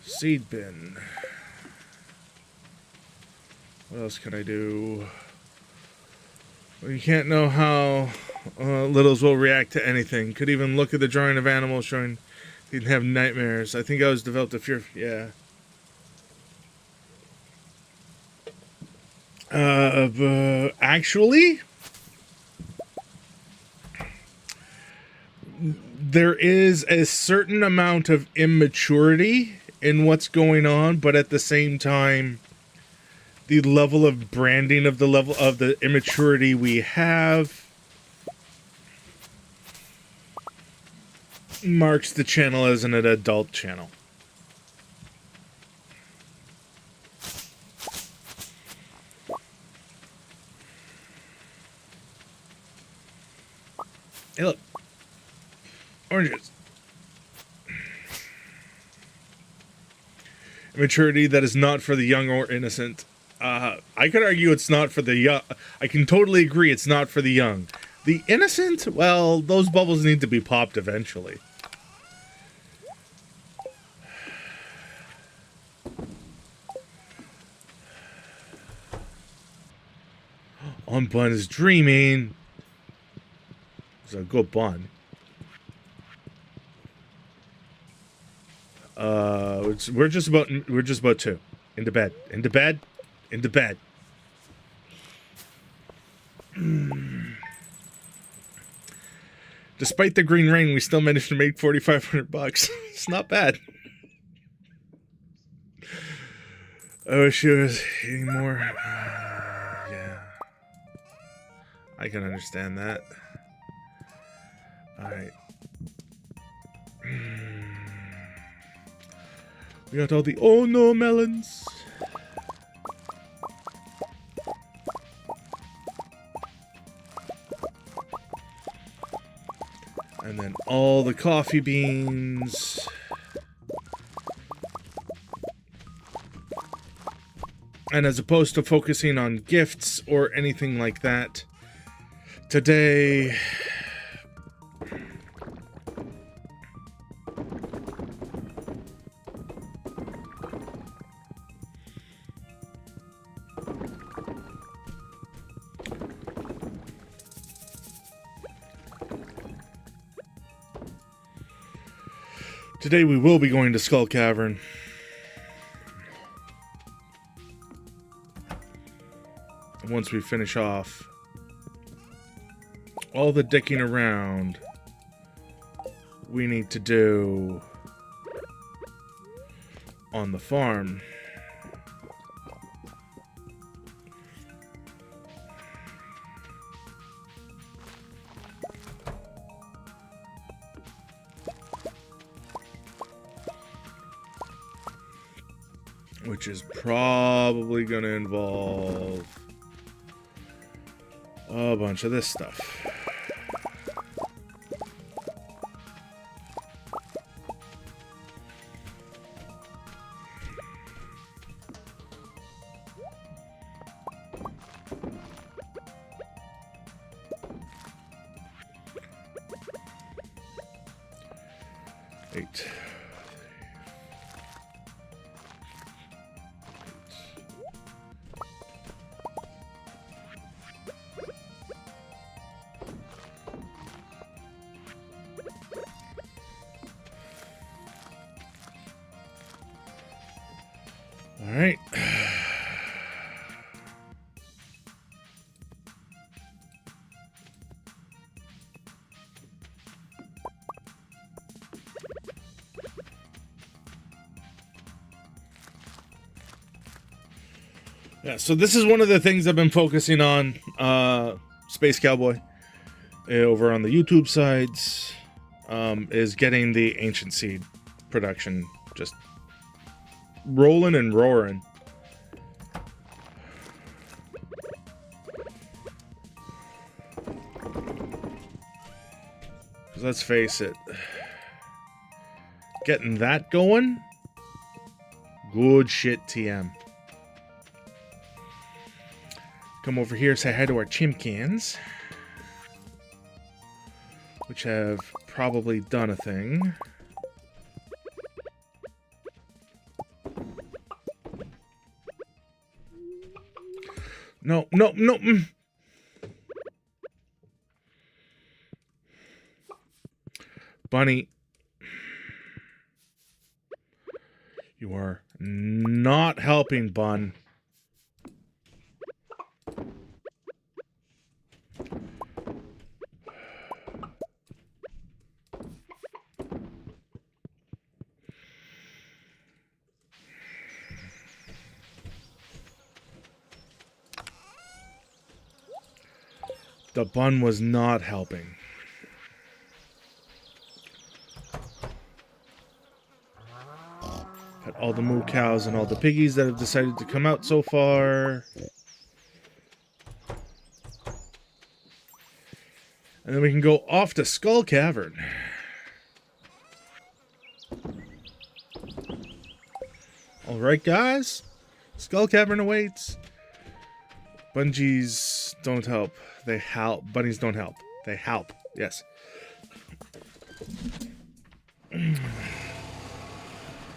[SPEAKER 1] Seed bin. What else can I do? Well, you can't know how littles will react to anything. Could even look at the drawing of animals showing they'd have nightmares. I think I was developed a fear. Yeah. Actually, there is a certain amount of immaturity in what's going on, but at the same time, the level of branding of the immaturity we have marks the channel as an adult channel. Hey, look. Oranges. Immaturity that is not for the young or innocent. I could argue it's not for the young. I can totally agree it's not for the young. The innocent? Well, those bubbles need to be popped eventually. On Bun is dreaming. It's a good bun. We're just about 2. Into bed. Into bed. Into bed. Despite the green rain, we still managed to make $4,500. It's not bad. I wish she was eating more. Yeah. I can understand that. Alright. We got all the oh no melons. And then all the coffee beans. And as opposed to focusing on gifts or anything like that, today we will be going to Skull Cavern. Once we finish off all the dicking around we need to do on the farm. Which is probably going to involve a bunch of this stuff. Eight. All right. Yeah, so this is one of the things I've been focusing on, Space Cowboy, over on the YouTube sides, is getting the Ancient Seed production just rolling and roaring. Let's face it, getting that going, good shit, TM. Come over here, say hi to our chimkins, which have probably done a thing. No, no, no. Bunny, you are not helping, Bun. The Bun was not helping. Got all the moo cows and all the piggies that have decided to come out so far. And then we can go off to Skull Cavern. Alright, guys. Skull Cavern awaits. Bungees don't help. They help. Bunnies don't help. They help. Yes.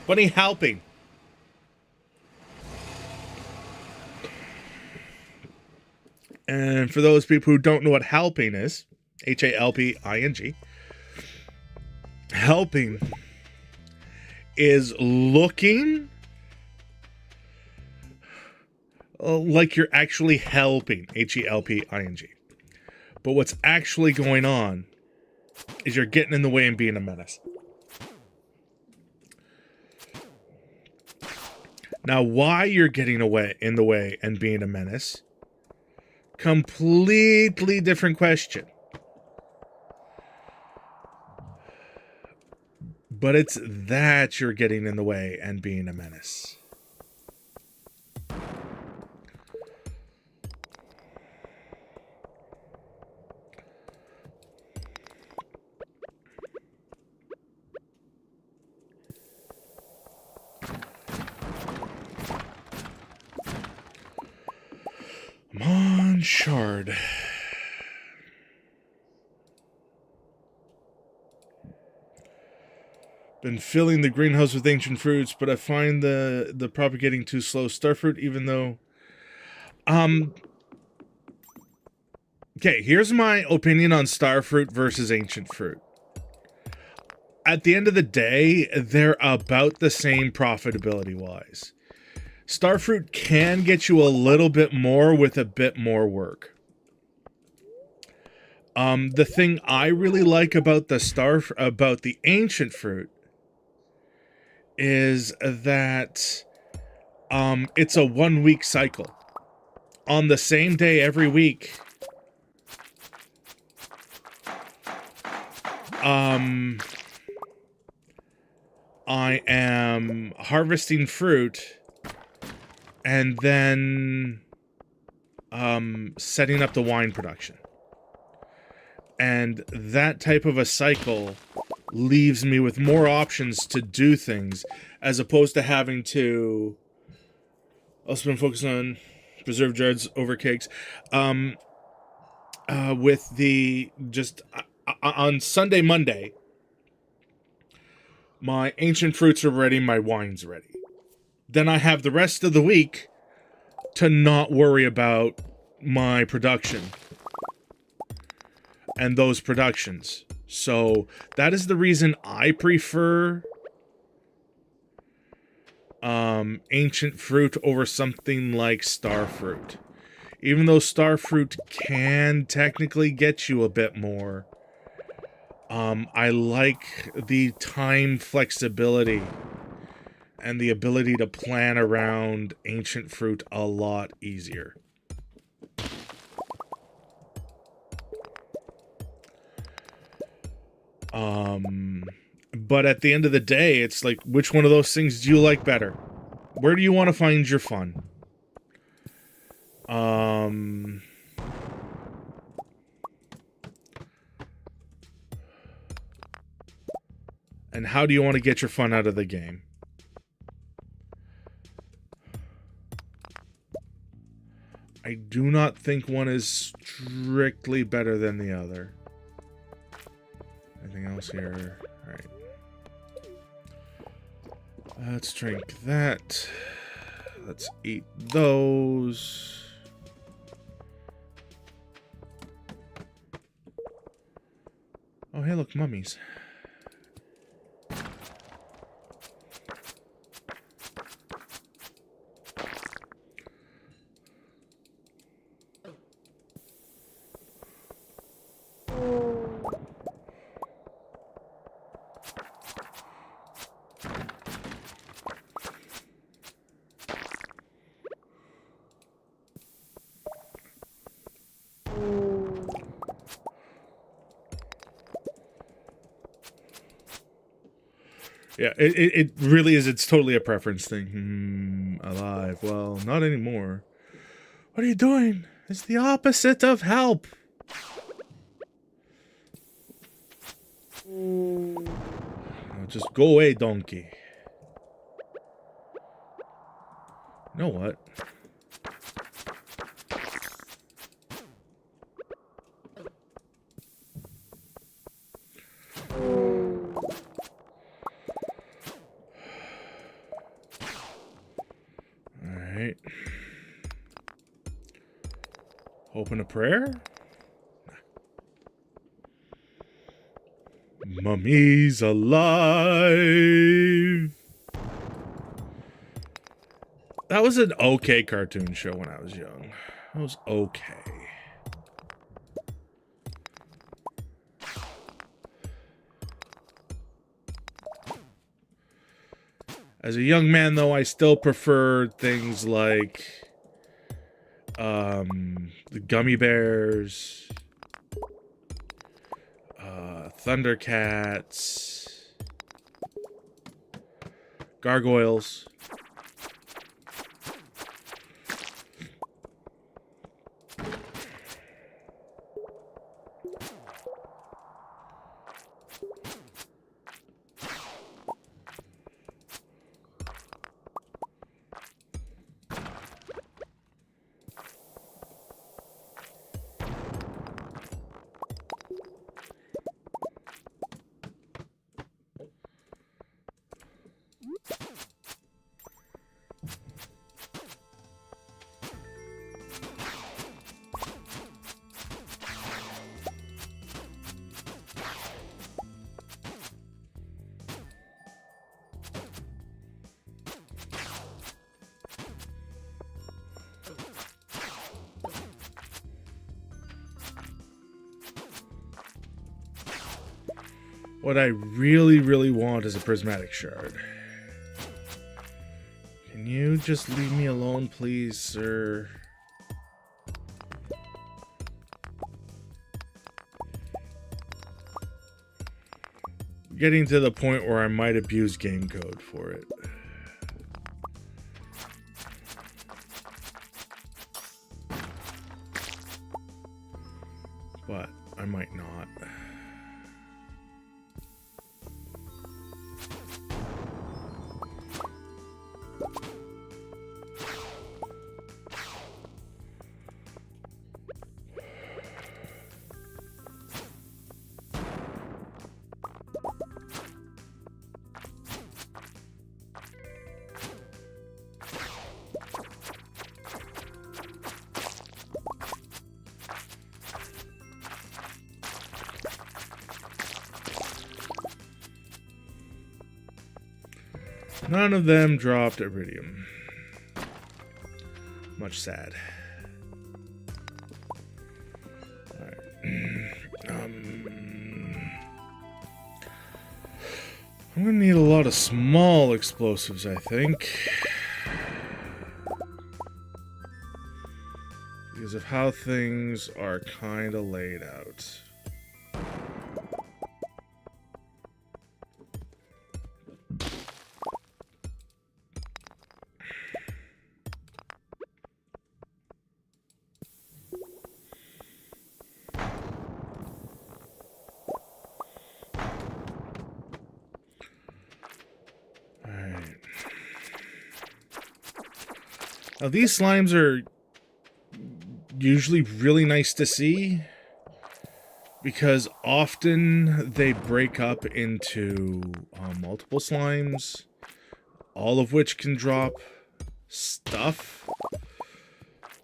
[SPEAKER 1] Bunny helping. And for those people who don't know what helping is, H-A-L-P-I-N-G, helping is looking like you're actually helping, H-E-L-P-I-N-G. But what's actually going on is you're getting in the way and being a menace. Now, why you're getting in the way and being a menace, completely different question. But it's that you're getting in the way and being a menace. Come on, shard. Been filling the greenhouse with ancient fruits, but I find the propagating too slow. Starfruit, even though... Okay, here's my opinion on starfruit versus ancient fruit. At the end of the day, they're about the same profitability-wise. Starfruit can get you a little bit more with a bit more work. The thing I really like about the ancient fruit is that it's a 1 week cycle. On the same day every week, I am harvesting fruit and then setting up the wine production. And that type of a cycle leaves me with more options to do things, as opposed to having to... Also been focused on preserved jars over cakes. With the... Just... on Sunday, Monday, my ancient fruits are ready, my wine's ready. Then I have the rest of the week to not worry about my production and those productions. So that is the reason I prefer ancient fruit over something like starfruit. Even though starfruit can technically get you a bit more, I like the time flexibility and the ability to plan around ancient fruit a lot easier. But at the end of the day, it's like, which one of those things do you like better? Where do you want to find your fun? And how do you want to get your fun out of the game? I do not think one is strictly better than the other. Anything else here? Alright. Let's drink that. Let's eat those. Oh, hey, look, mummies. Yeah, it really is. It's totally a preference thing. Alive. Well, not anymore. What are you doing? It's the opposite of help. Oh, just go away, donkey. You know what? Alright. Open a prayer? Mummy's alive. That was an okay cartoon show when I was young. It was okay. As a young man, though, I still prefer things like the gummy bears, Thundercats, gargoyles. What I really, really want is a prismatic shard. Can you just leave me alone, please, sir? Getting to the point where I might abuse game code for it. But I might not. None of them dropped iridium. Much sad. Alright. I'm gonna need a lot of small explosives, I think. Because of how things are kind of laid out. Now, these slimes are usually really nice to see because often they break up into multiple slimes, all of which can drop stuff.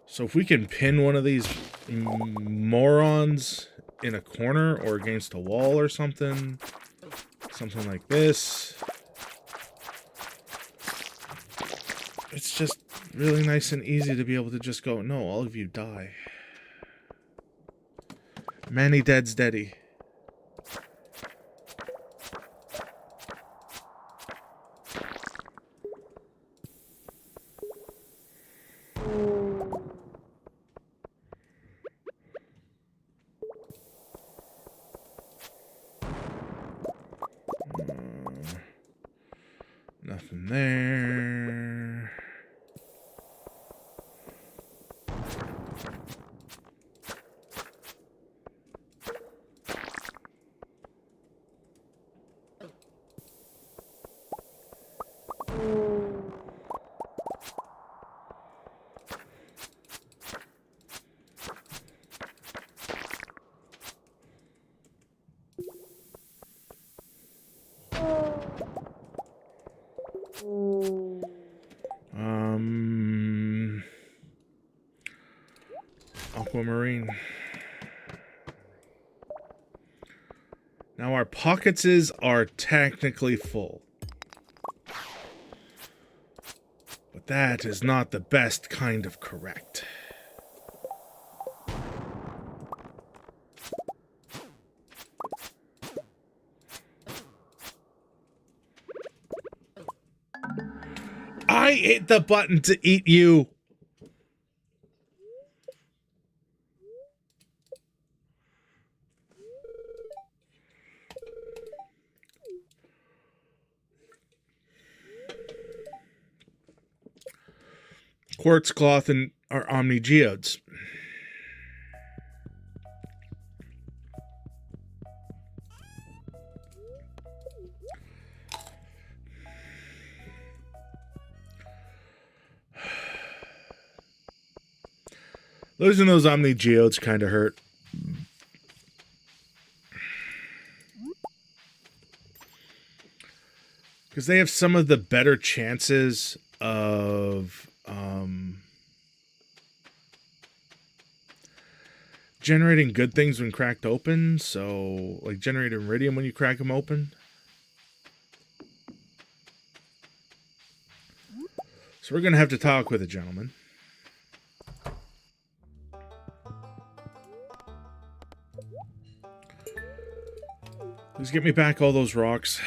[SPEAKER 1] So if we can pin one of these morons in a corner or against a wall or something like this, it's just really nice and easy to be able to just go, no, all of you die. Many dead's deady. Nothing there. Aquamarine. Now our pockets are technically full. But that is not the best kind of correct. I hit the button to eat you. Quartz cloth and our Omni Geodes. Losing those Omni Geodes kind of hurt. Because they have some of the better chances of generating good things when cracked open. So, like generating iridium when you crack them open. So we're going to have to talk with a gentleman. Please get me back all those rocks.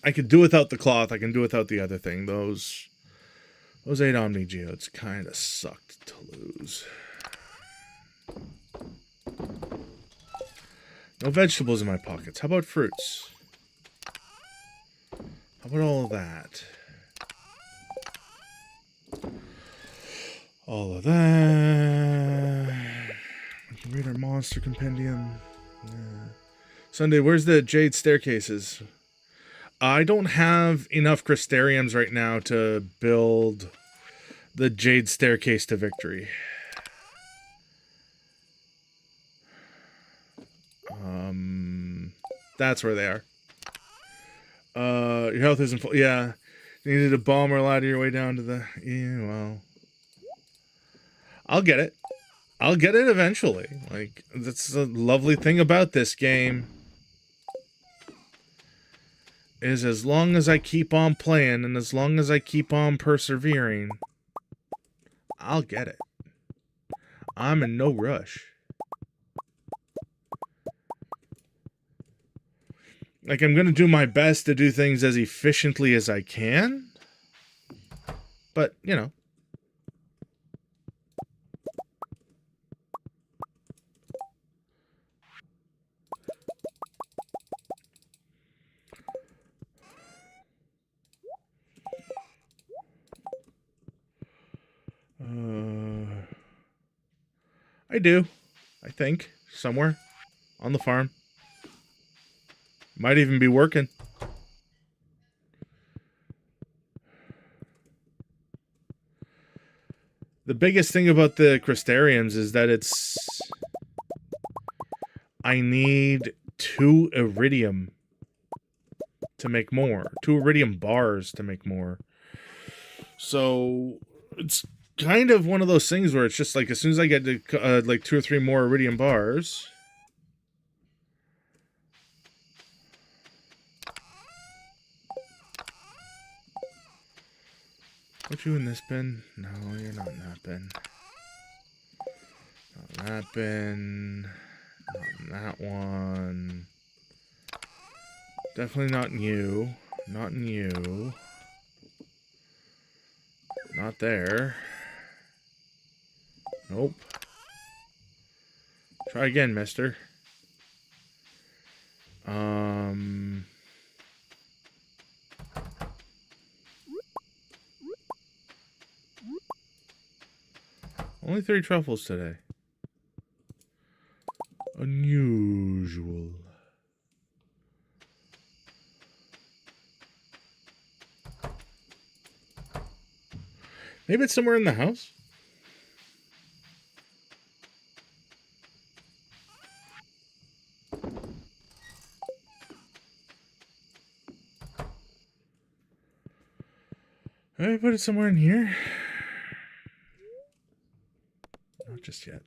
[SPEAKER 1] I could do without the cloth. I can do without the other thing. Those 8 Omni Geodes kind of sucked to lose. No vegetables in my pockets. How about fruits? How about all of that? All of that. We can read our monster compendium. Yeah. Sunday, where's the jade staircases? I don't have enough crystariums right now to build the jade staircase to victory. That's where they are. Your health isn't full. Yeah. You needed a bomb or a ladder your way down to the... Yeah, well... I'll get it. I'll get it eventually. Like, that's the lovely thing about this game. Is as long as I keep on playing and as long as I keep on persevering, I'll get it. I'm in no rush. Like, I'm going to do my best to do things as efficiently as I can. But, you know. I do. I think. Somewhere. On the farm. Might even be working. The biggest thing about the crystariums is that it's... I need 2 iridium to make more. 2 iridium bars to make more. So, it's kind of one of those things where it's just like, as soon as I get to, like 2 or 3 more iridium bars... Put you in this bin? No, you're not in that bin. Not in that bin. Not in that one. Definitely not in you. Not in you. Not there. Nope. Try again, mister. Only 3 truffles today. Unusual. Maybe it's somewhere in the house. Maybe put it somewhere in here. Not just yet.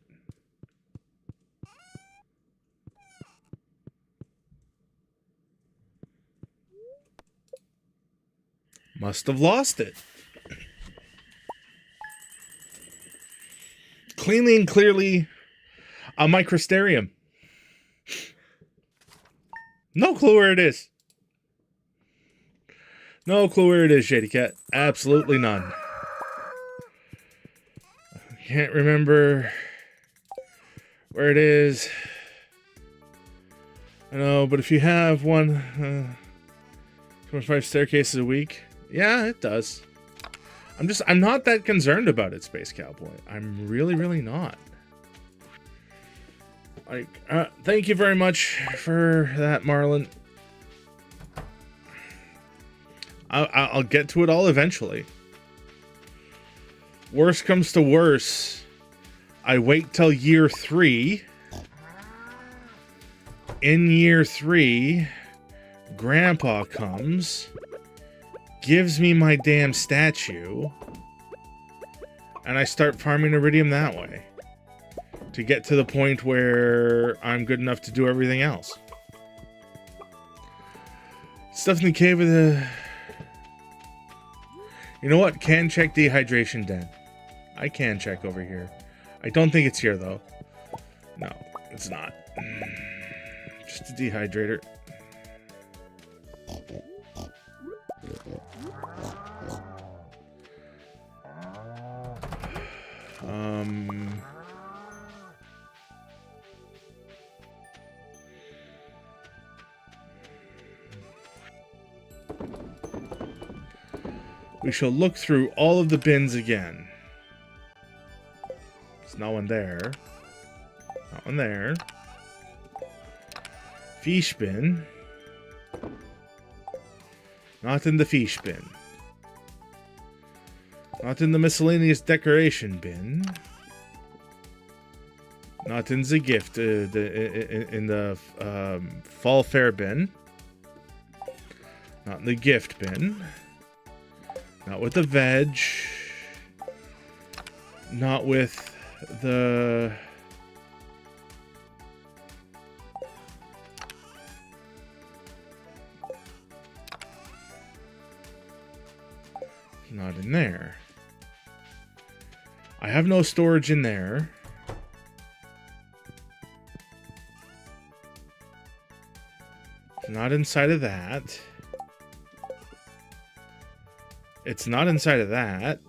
[SPEAKER 1] Must have lost it. cleanly and clearly a microsterium. No clue where it is. No clue where it is, Shady Cat. Absolutely none. Can't remember where it is. I know, but if you have 25 staircases a week, yeah, it does. I'm not that concerned about it, Space Cowboy. I'm really, really not. Like, thank you very much for that, Marlon. I'll get to it all eventually. Worst comes to worse, I wait till year 3. In year 3, Grandpa comes, gives me my damn statue, and I start farming iridium that way to get to the point where I'm good enough to do everything else. Stuff in the cave with a... You know what? Can check dehydration den. I can check over here. I don't think it's here, though. No, it's not. Just a dehydrator. We shall look through all of the bins again. There's no one there. Not one there. Fish bin. Not in the fish bin. Not in the miscellaneous decoration bin. Not in the gift, in the fall fair bin. Not in the gift bin. Not with the veg. Not with the... Not in there. I have no storage in there. Not inside of that. It's not inside of that.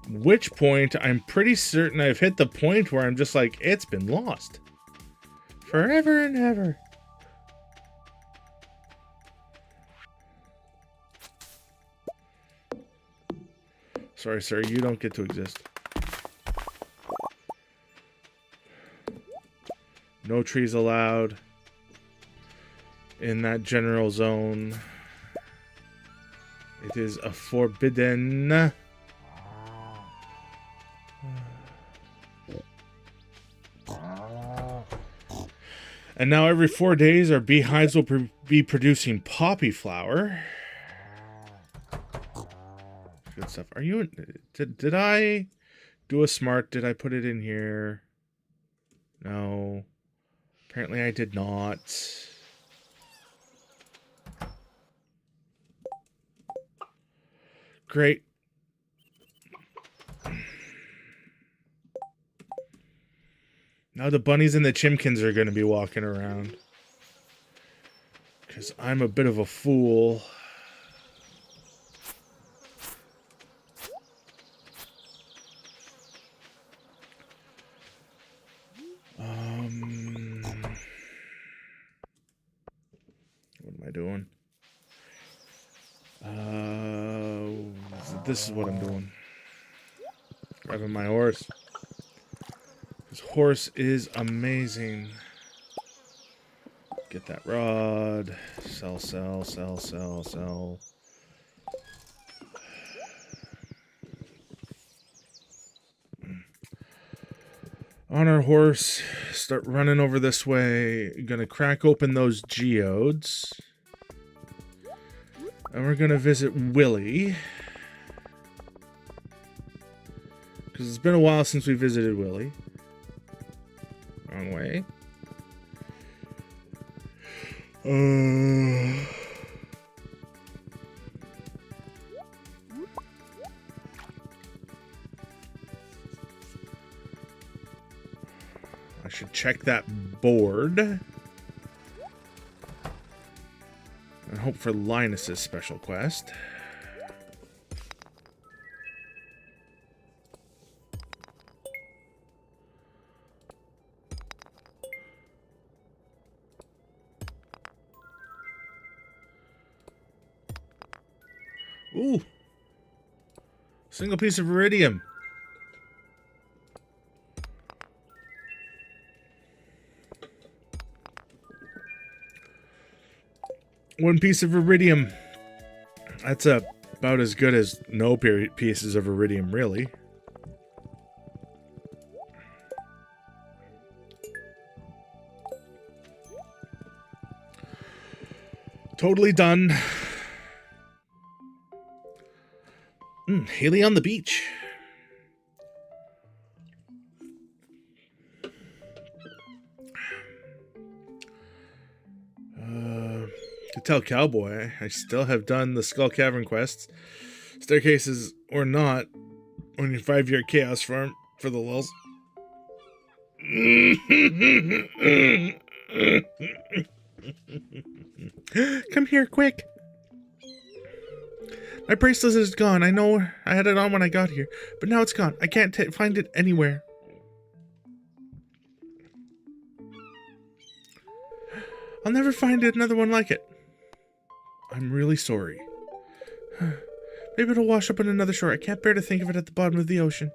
[SPEAKER 1] Which point, I'm pretty certain I've hit the point where I'm just like, it's been lost. Forever and ever. Sorry, sir, you don't get to exist. No trees allowed in that general zone. It is a forbidden. And now every 4 days, our beehives will be producing poppy flower. Good stuff. Are you... Did I do a smart? Did I put it in here? No. Apparently I did not. Great. Now the bunnies and the chimkins are going to be walking around. Because I'm a bit of a fool. What am I doing? This is what I'm doing. Grabbing my horse. This horse is amazing. Get that rod. Sell, sell, sell, sell, sell. On our horse, start running over this way. Gonna crack open those geodes. And we're gonna visit Willie. Because it's been a while since we visited Willie. Wrong way. Should check that board. And hope for Linus's special quest. Ooh. Single piece of iridium. One piece of iridium. That's about as good as no pieces of iridium, really. Totally done. Haley on the beach. To tell Cowboy, I still have done the Skull Cavern quests, staircases or not, on your 5-year chaos farm for the lulz. Come here, quick. My bracelet is gone. I know I had it on when I got here, but now it's gone. I can't find it anywhere. I'll never find another one like it. I'm really sorry. Maybe it'll wash up on another shore. I can't bear to think of it at the bottom of the ocean.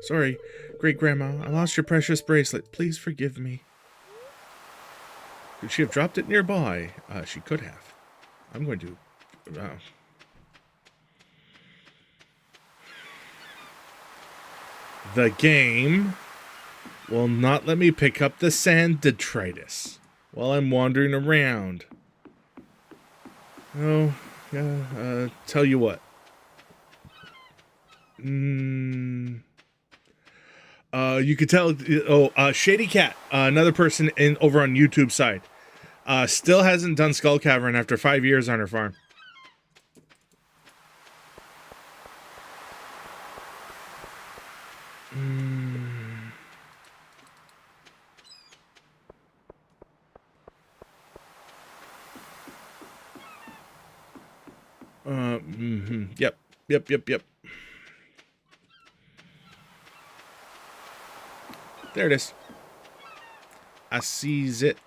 [SPEAKER 1] Sorry, Great Grandma. I lost your precious bracelet. Please forgive me. Could she have dropped it nearby? She could have. I'm going to... The game will not let me pick up the sand detritus while I'm wandering around. Oh, yeah, tell you what. You could tell... Shady Cat, another person over on YouTube side, still hasn't done Skull Cavern after 5 years on her farm. Yep. There it is. I sees it.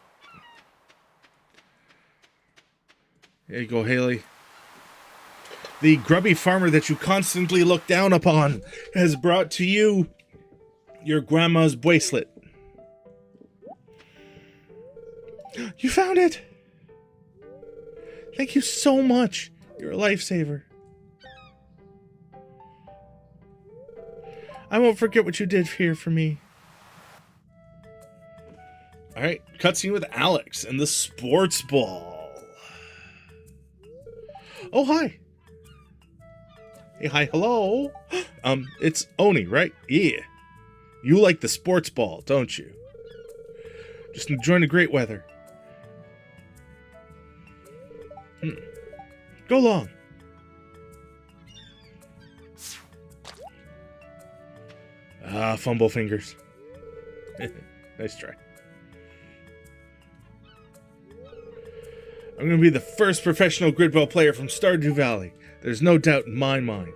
[SPEAKER 1] There you go, Haley. The grubby farmer that you constantly look down upon has brought to you your grandma's bracelet. You found it! Thank you so much. You're a lifesaver. I won't forget what you did here for me. Alright, cutscene with Alex and the sports ball. Oh, hi. Hey, hi, hello. It's Oni, right? Yeah. You like the sports ball, don't you? Just enjoying the great weather. Go long. Fumble fingers. Nice try. I'm going to be the first professional gridball player from Stardew Valley. There's no doubt in my mind.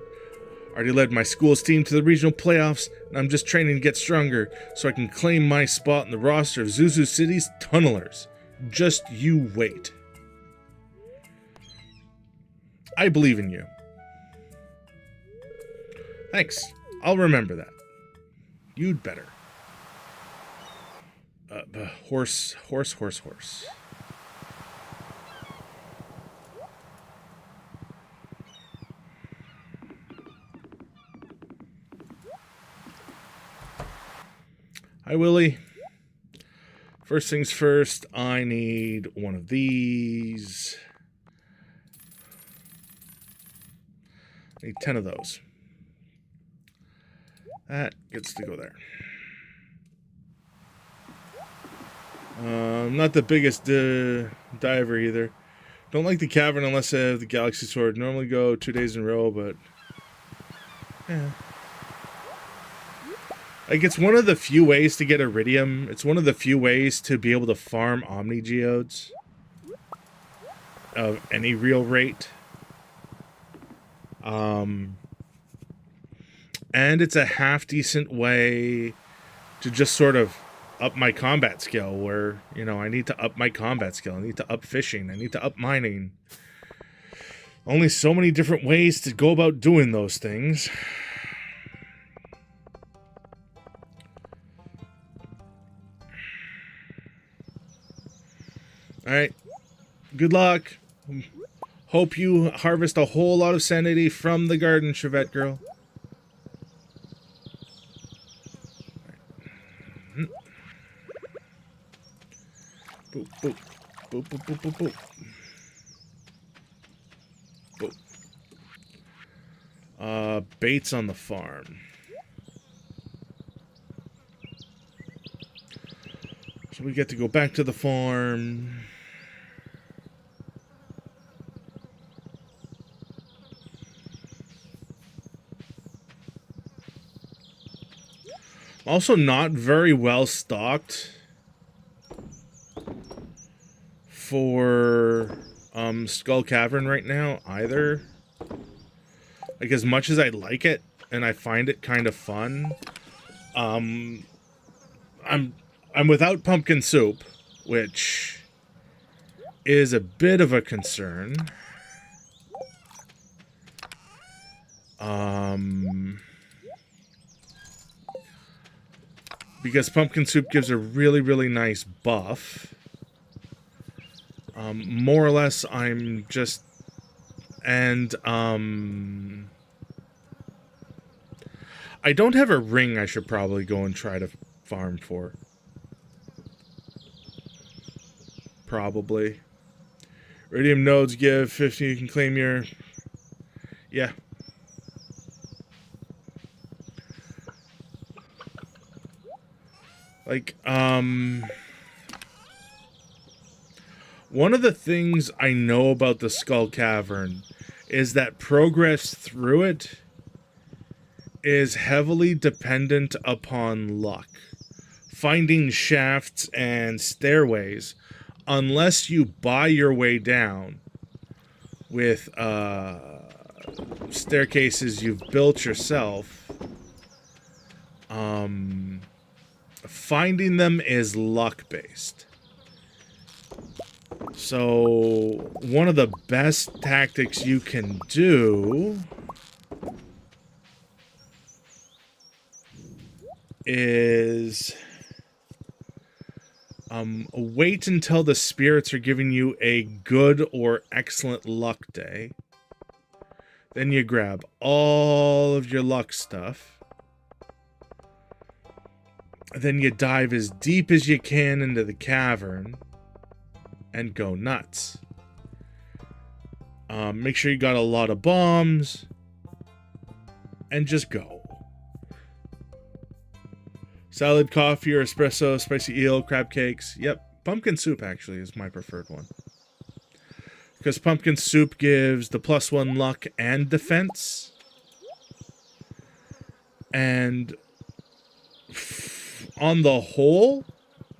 [SPEAKER 1] Already led my school's team to the regional playoffs, and I'm just training to get stronger so I can claim my spot in the roster of Zuzu City's Tunnelers. Just you wait. I believe in you. Thanks. I'll remember that. You'd better. Horse. Hi, Willie. First things first, I need one of these. I need 10 of those. That gets to go there. I'm not the biggest diver either. Don't like the cavern unless I have the galaxy sword. Normally go 2 days in a row, but yeah. Like, it's one of the few ways to get iridium. It's one of the few ways to be able to farm omni geodes of any real rate. And it's a half decent way to just sort of up my combat skill, where, you know, I need to up my combat skill. I need to up fishing. I need to up mining. Only so many different ways to go about doing those things. Alright. Good luck. Hope you harvest a whole lot of sanity from the garden, Chevette girl. Boop, boop. Boop, boop, boop, boop, boop. Boop. Baits on the farm. So we get to go back to the farm. Also not very well stocked for Skull Cavern right now either. Like, as much as I like it and I find it kind of fun, I'm without pumpkin soup, which is a bit of a concern. Because pumpkin soup gives a really, really nice buff. More or less, I'm just... And, I don't have a ring I should probably go and try to farm for. Probably. Iridium nodes give 50, you can claim your... Yeah. Like, one of the things I know about the Skull Cavern is that progress through it is heavily dependent upon luck. Finding shafts and stairways, unless you buy your way down with staircases you've built yourself, finding them is luck-based. So, one of the best tactics you can do is wait until the spirits are giving you a good or excellent luck day. Then you grab all of your luck stuff. Then you dive as deep as you can into the cavern and go nuts. Make sure you got a lot of bombs and just go. Salad, coffee, or espresso, spicy eel, crab cakes. Yep, pumpkin soup actually is my preferred one. Because pumpkin soup gives the +1 luck and defense. And on the whole,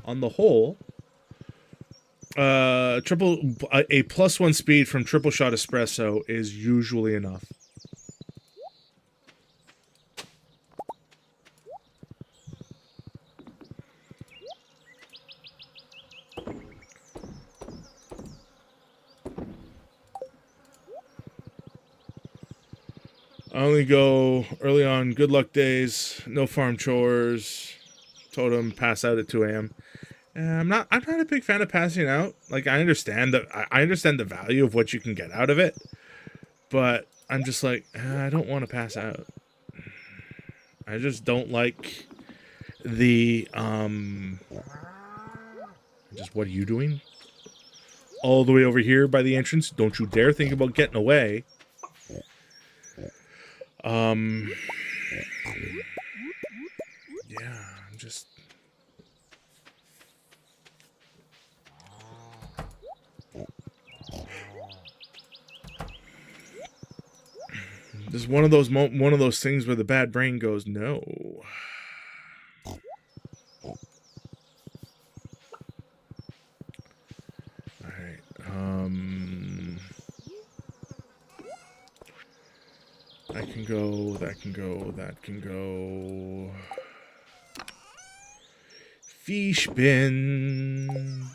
[SPEAKER 1] a +1 speed from triple shot espresso is usually enough. I only go early on good luck days, no farm chores, totem, pass out at 2 a.m. I'm not a big fan of passing out. Like, I understand the value of what you can get out of it, but I'm just like, I don't want to pass out. I just don't like the just, what are you doing? All the way over here by the entrance. Don't you dare think about getting away. Yeah, I'm just... This is one of those things where the bad brain goes, no. can go, that can go, that can go. Fish bin.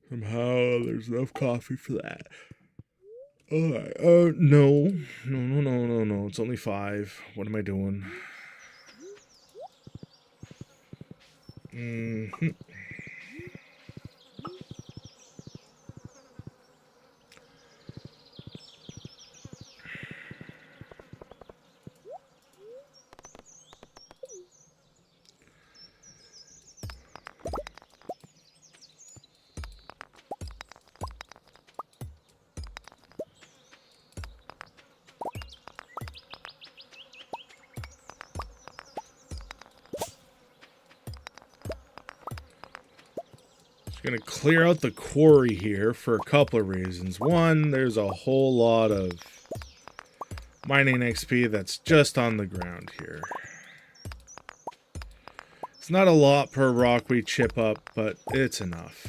[SPEAKER 1] Somehow there's enough coffee for that. Alright, no. No. It's only 5. What am I doing? Gonna clear out the quarry here for a couple of reasons. One, there's a whole lot of mining XP that's just on the ground here. It's not a lot per rock we chip up, but it's enough.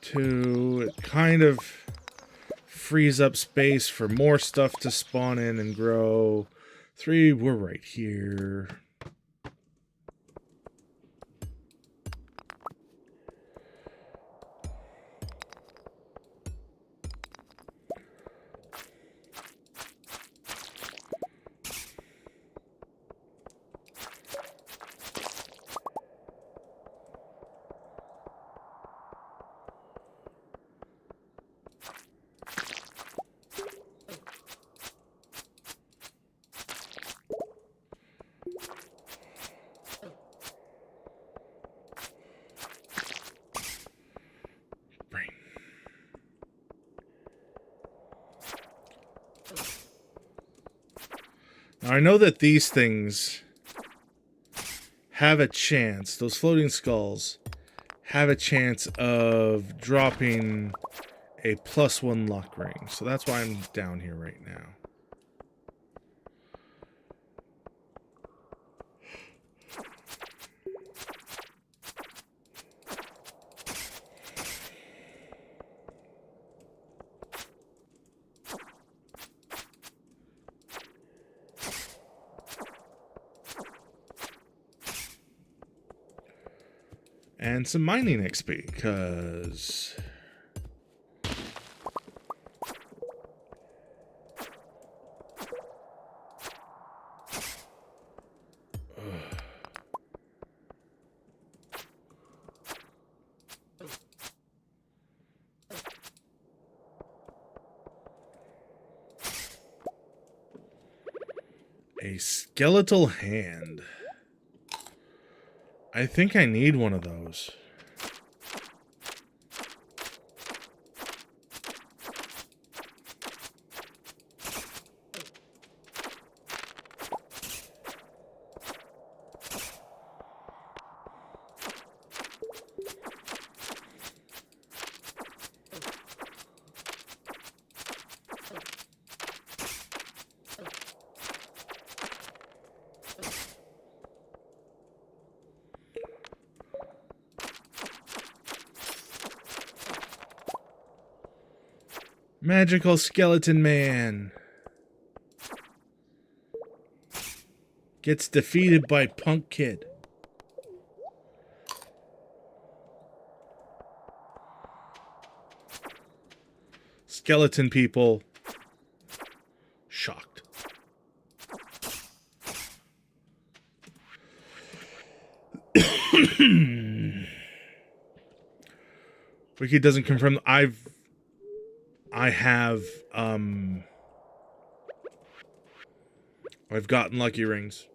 [SPEAKER 1] 2, it kind of frees up space for more stuff to spawn in and grow. 3, we're right here. Now, I know that these things have a chance, those floating skulls have a chance of dropping a +1 luck ring. So that's why I'm down here right now. And some mining XP, because a skeletal hand. I think I need one of those. Magical Skeleton Man gets defeated by Punk Kid. Skeleton people shocked. Wiki doesn't confirm. I have I've gotten lucky rings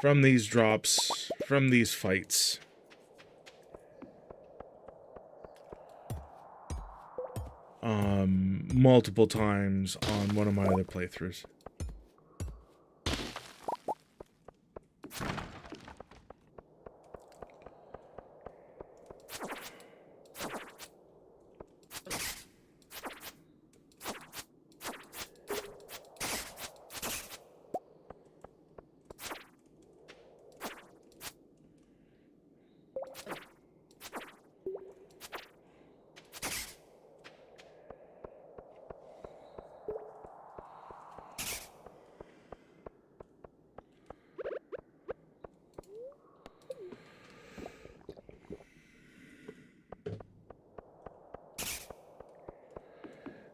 [SPEAKER 1] from these drops, from these fights. Multiple times on one of my other playthroughs.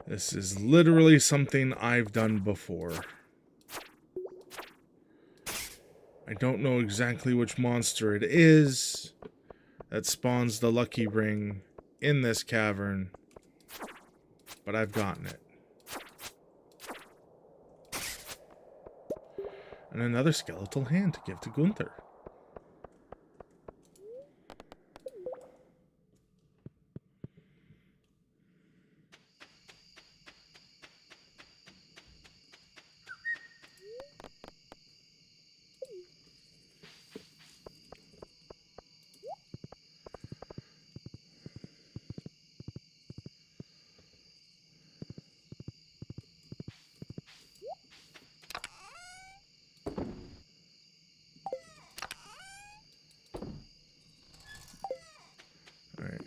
[SPEAKER 1] This is literally something I've done before. I don't know exactly which monster it is that spawns the lucky ring in this cavern, but I've gotten it. And another skeletal hand to give to Gunther. Alright.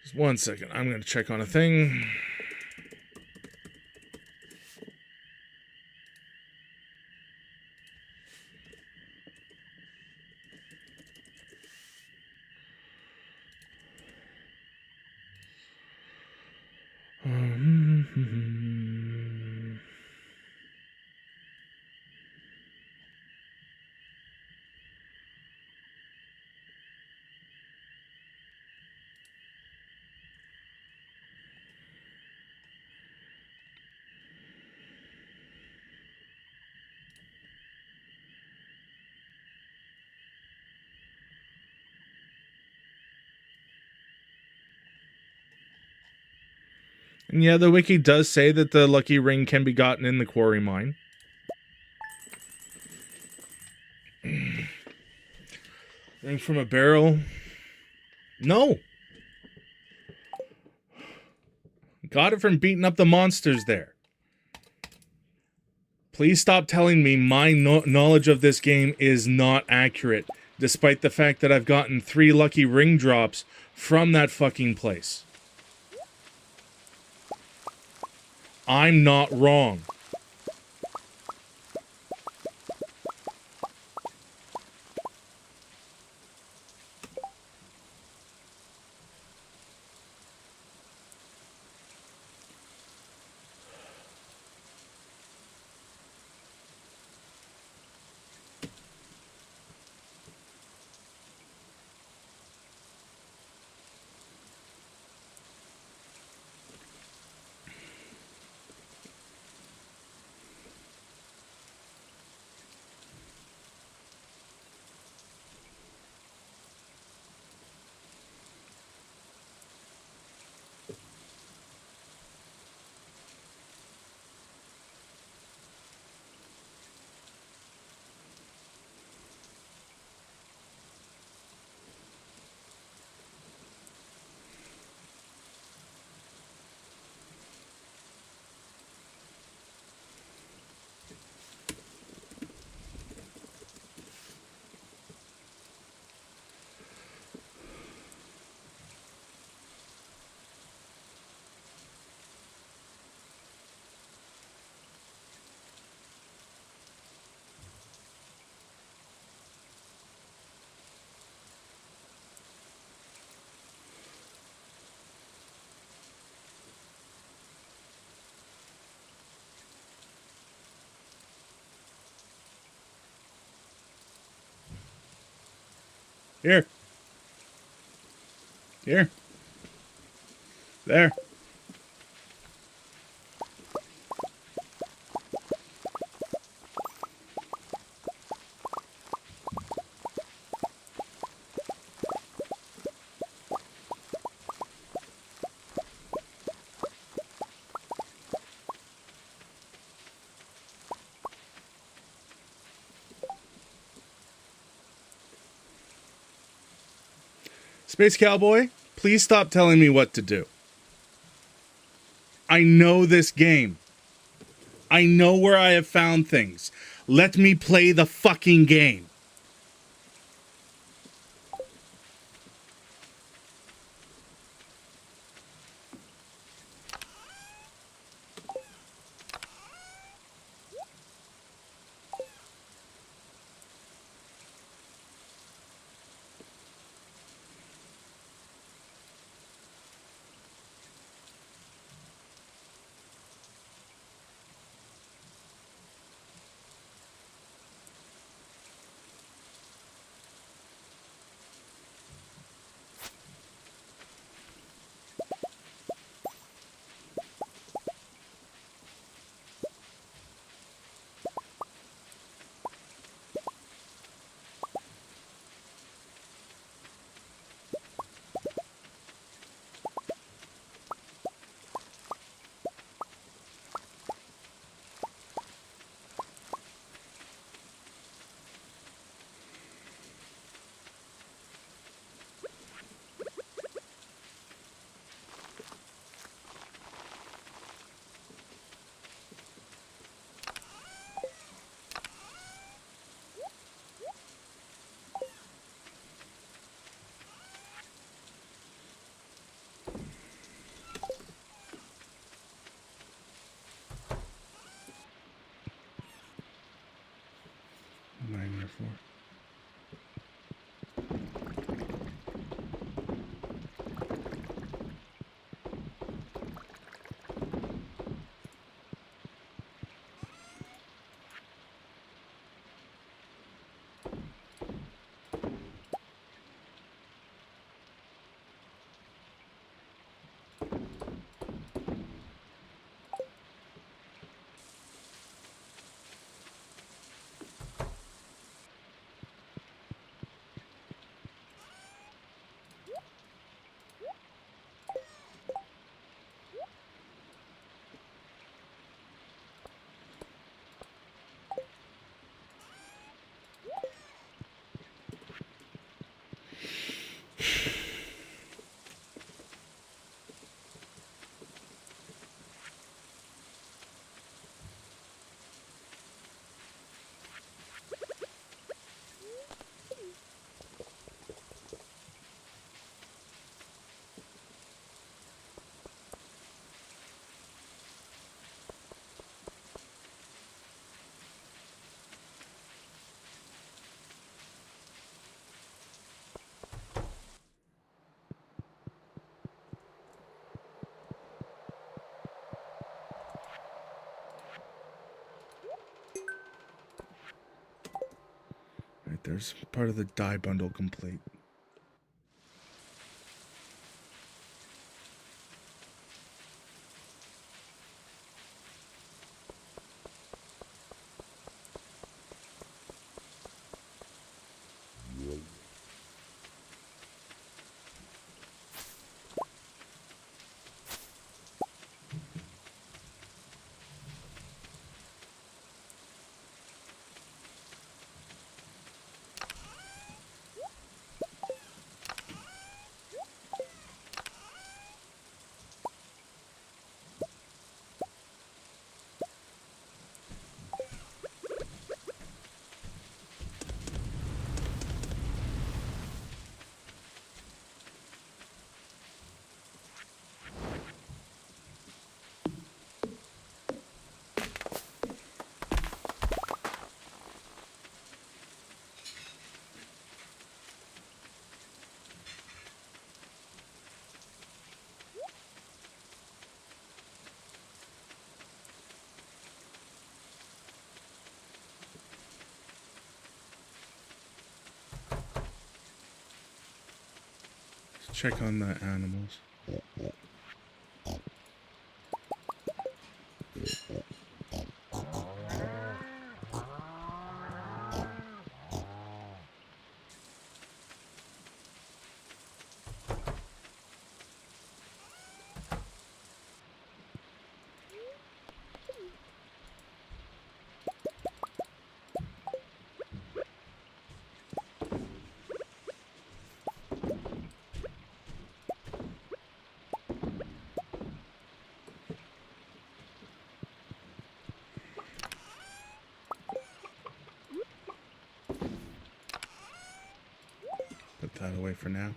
[SPEAKER 1] Just 1 second. I'm going to check on a thing. And yeah, the wiki does say that the lucky ring can be gotten in the quarry mine. Ring from a barrel. No. Got it from beating up the monsters there. Please stop telling me my knowledge of this game is not accurate, despite the fact that I've gotten 3 lucky ring drops from that fucking place. I'm not wrong. Here. Here. There. Space Cowboy, please stop telling me what to do. I know this game. I know where I have found things. Let me play the fucking game. for? Right, there's part of the dye bundle complete. Let's check on the animals. Put that away for now.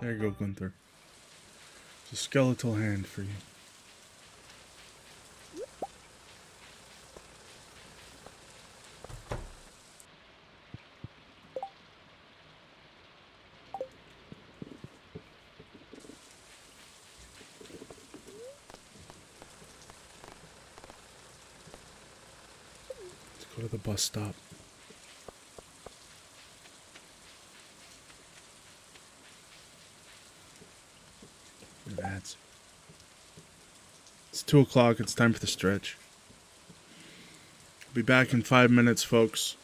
[SPEAKER 1] There you go, Gunther. It's a skeletal hand for you. Let's go to the bus stop. Ads. It's 2 o'clock. It's time for the stretch. I'll be back in 5 minutes, folks.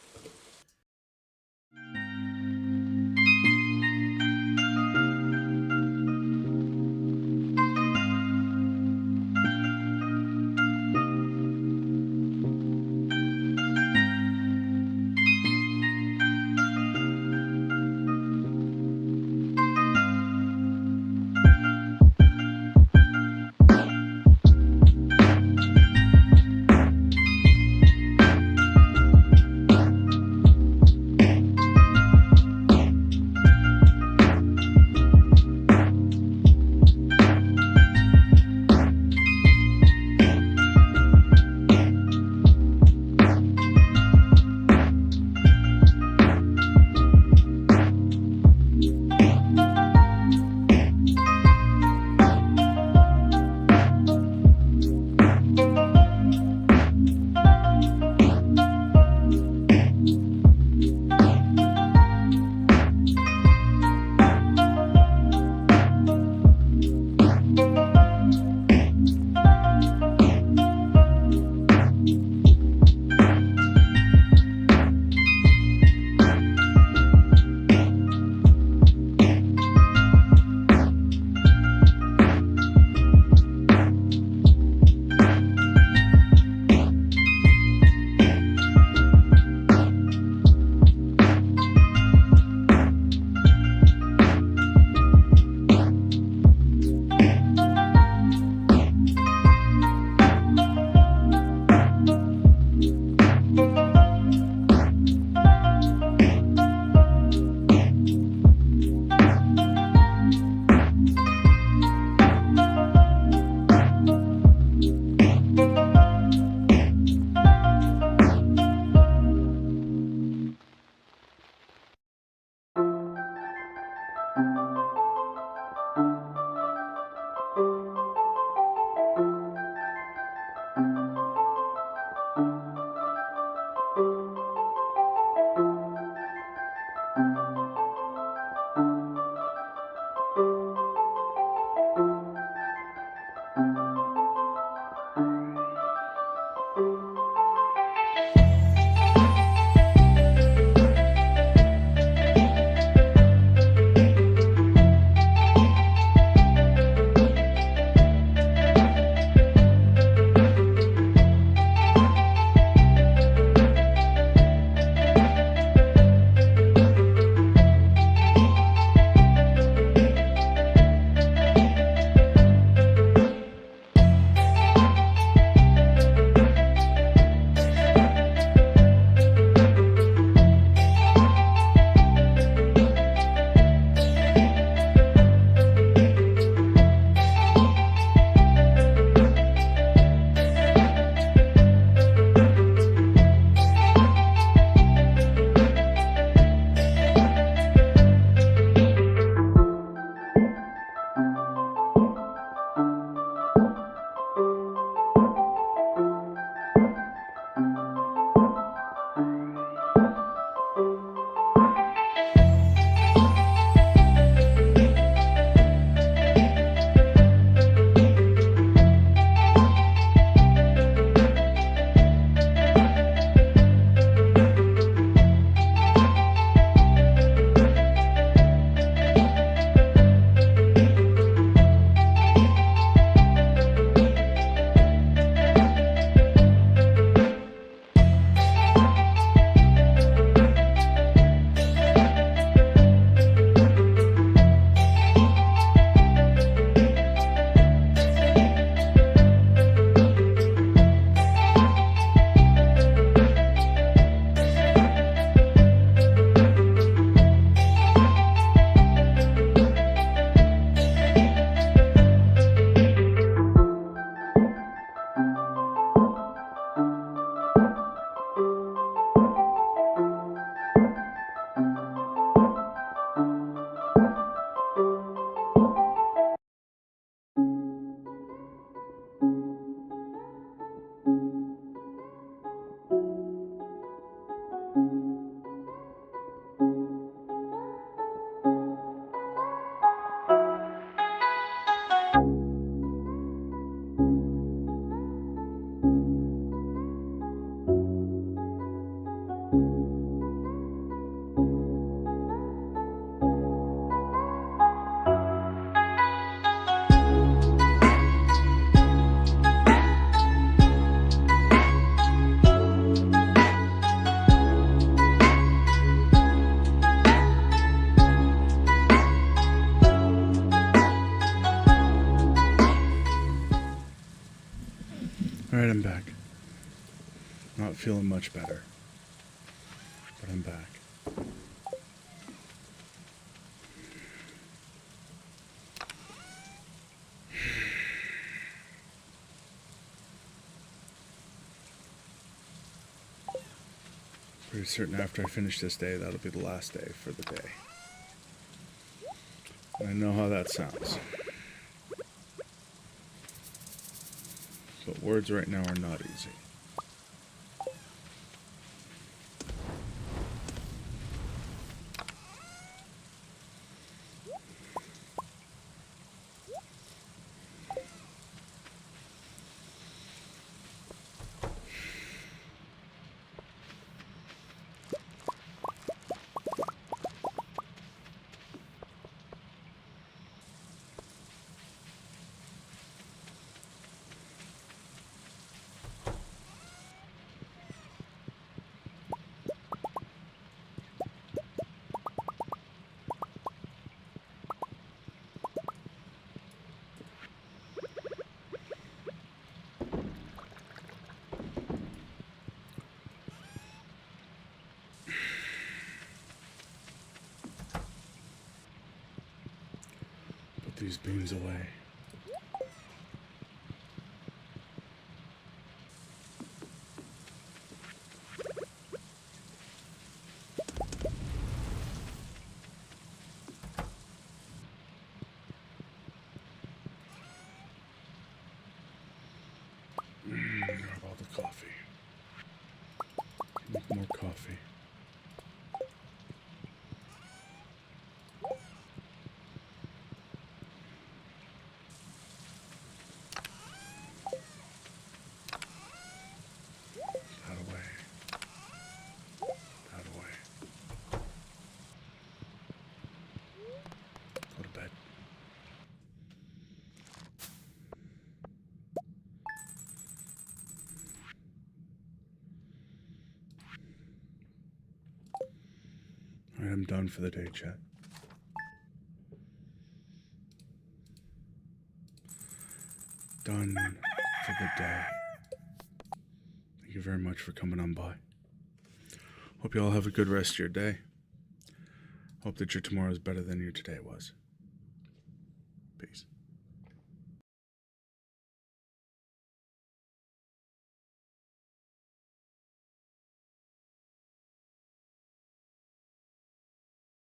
[SPEAKER 1] Not feeling much better. But I'm back. Pretty certain after I finish this day, that'll be the last day for the day. And I know how that sounds. But words right now are not easy. Put these beans away. How about the coffee? Make more coffee. That away. That away. Go to bed. Alright, I'm done for the day, chat. Done for the day. Thank you very much for coming on by. Hope you all have a good rest of your day. Hope that your tomorrow is better than your today was. Peace.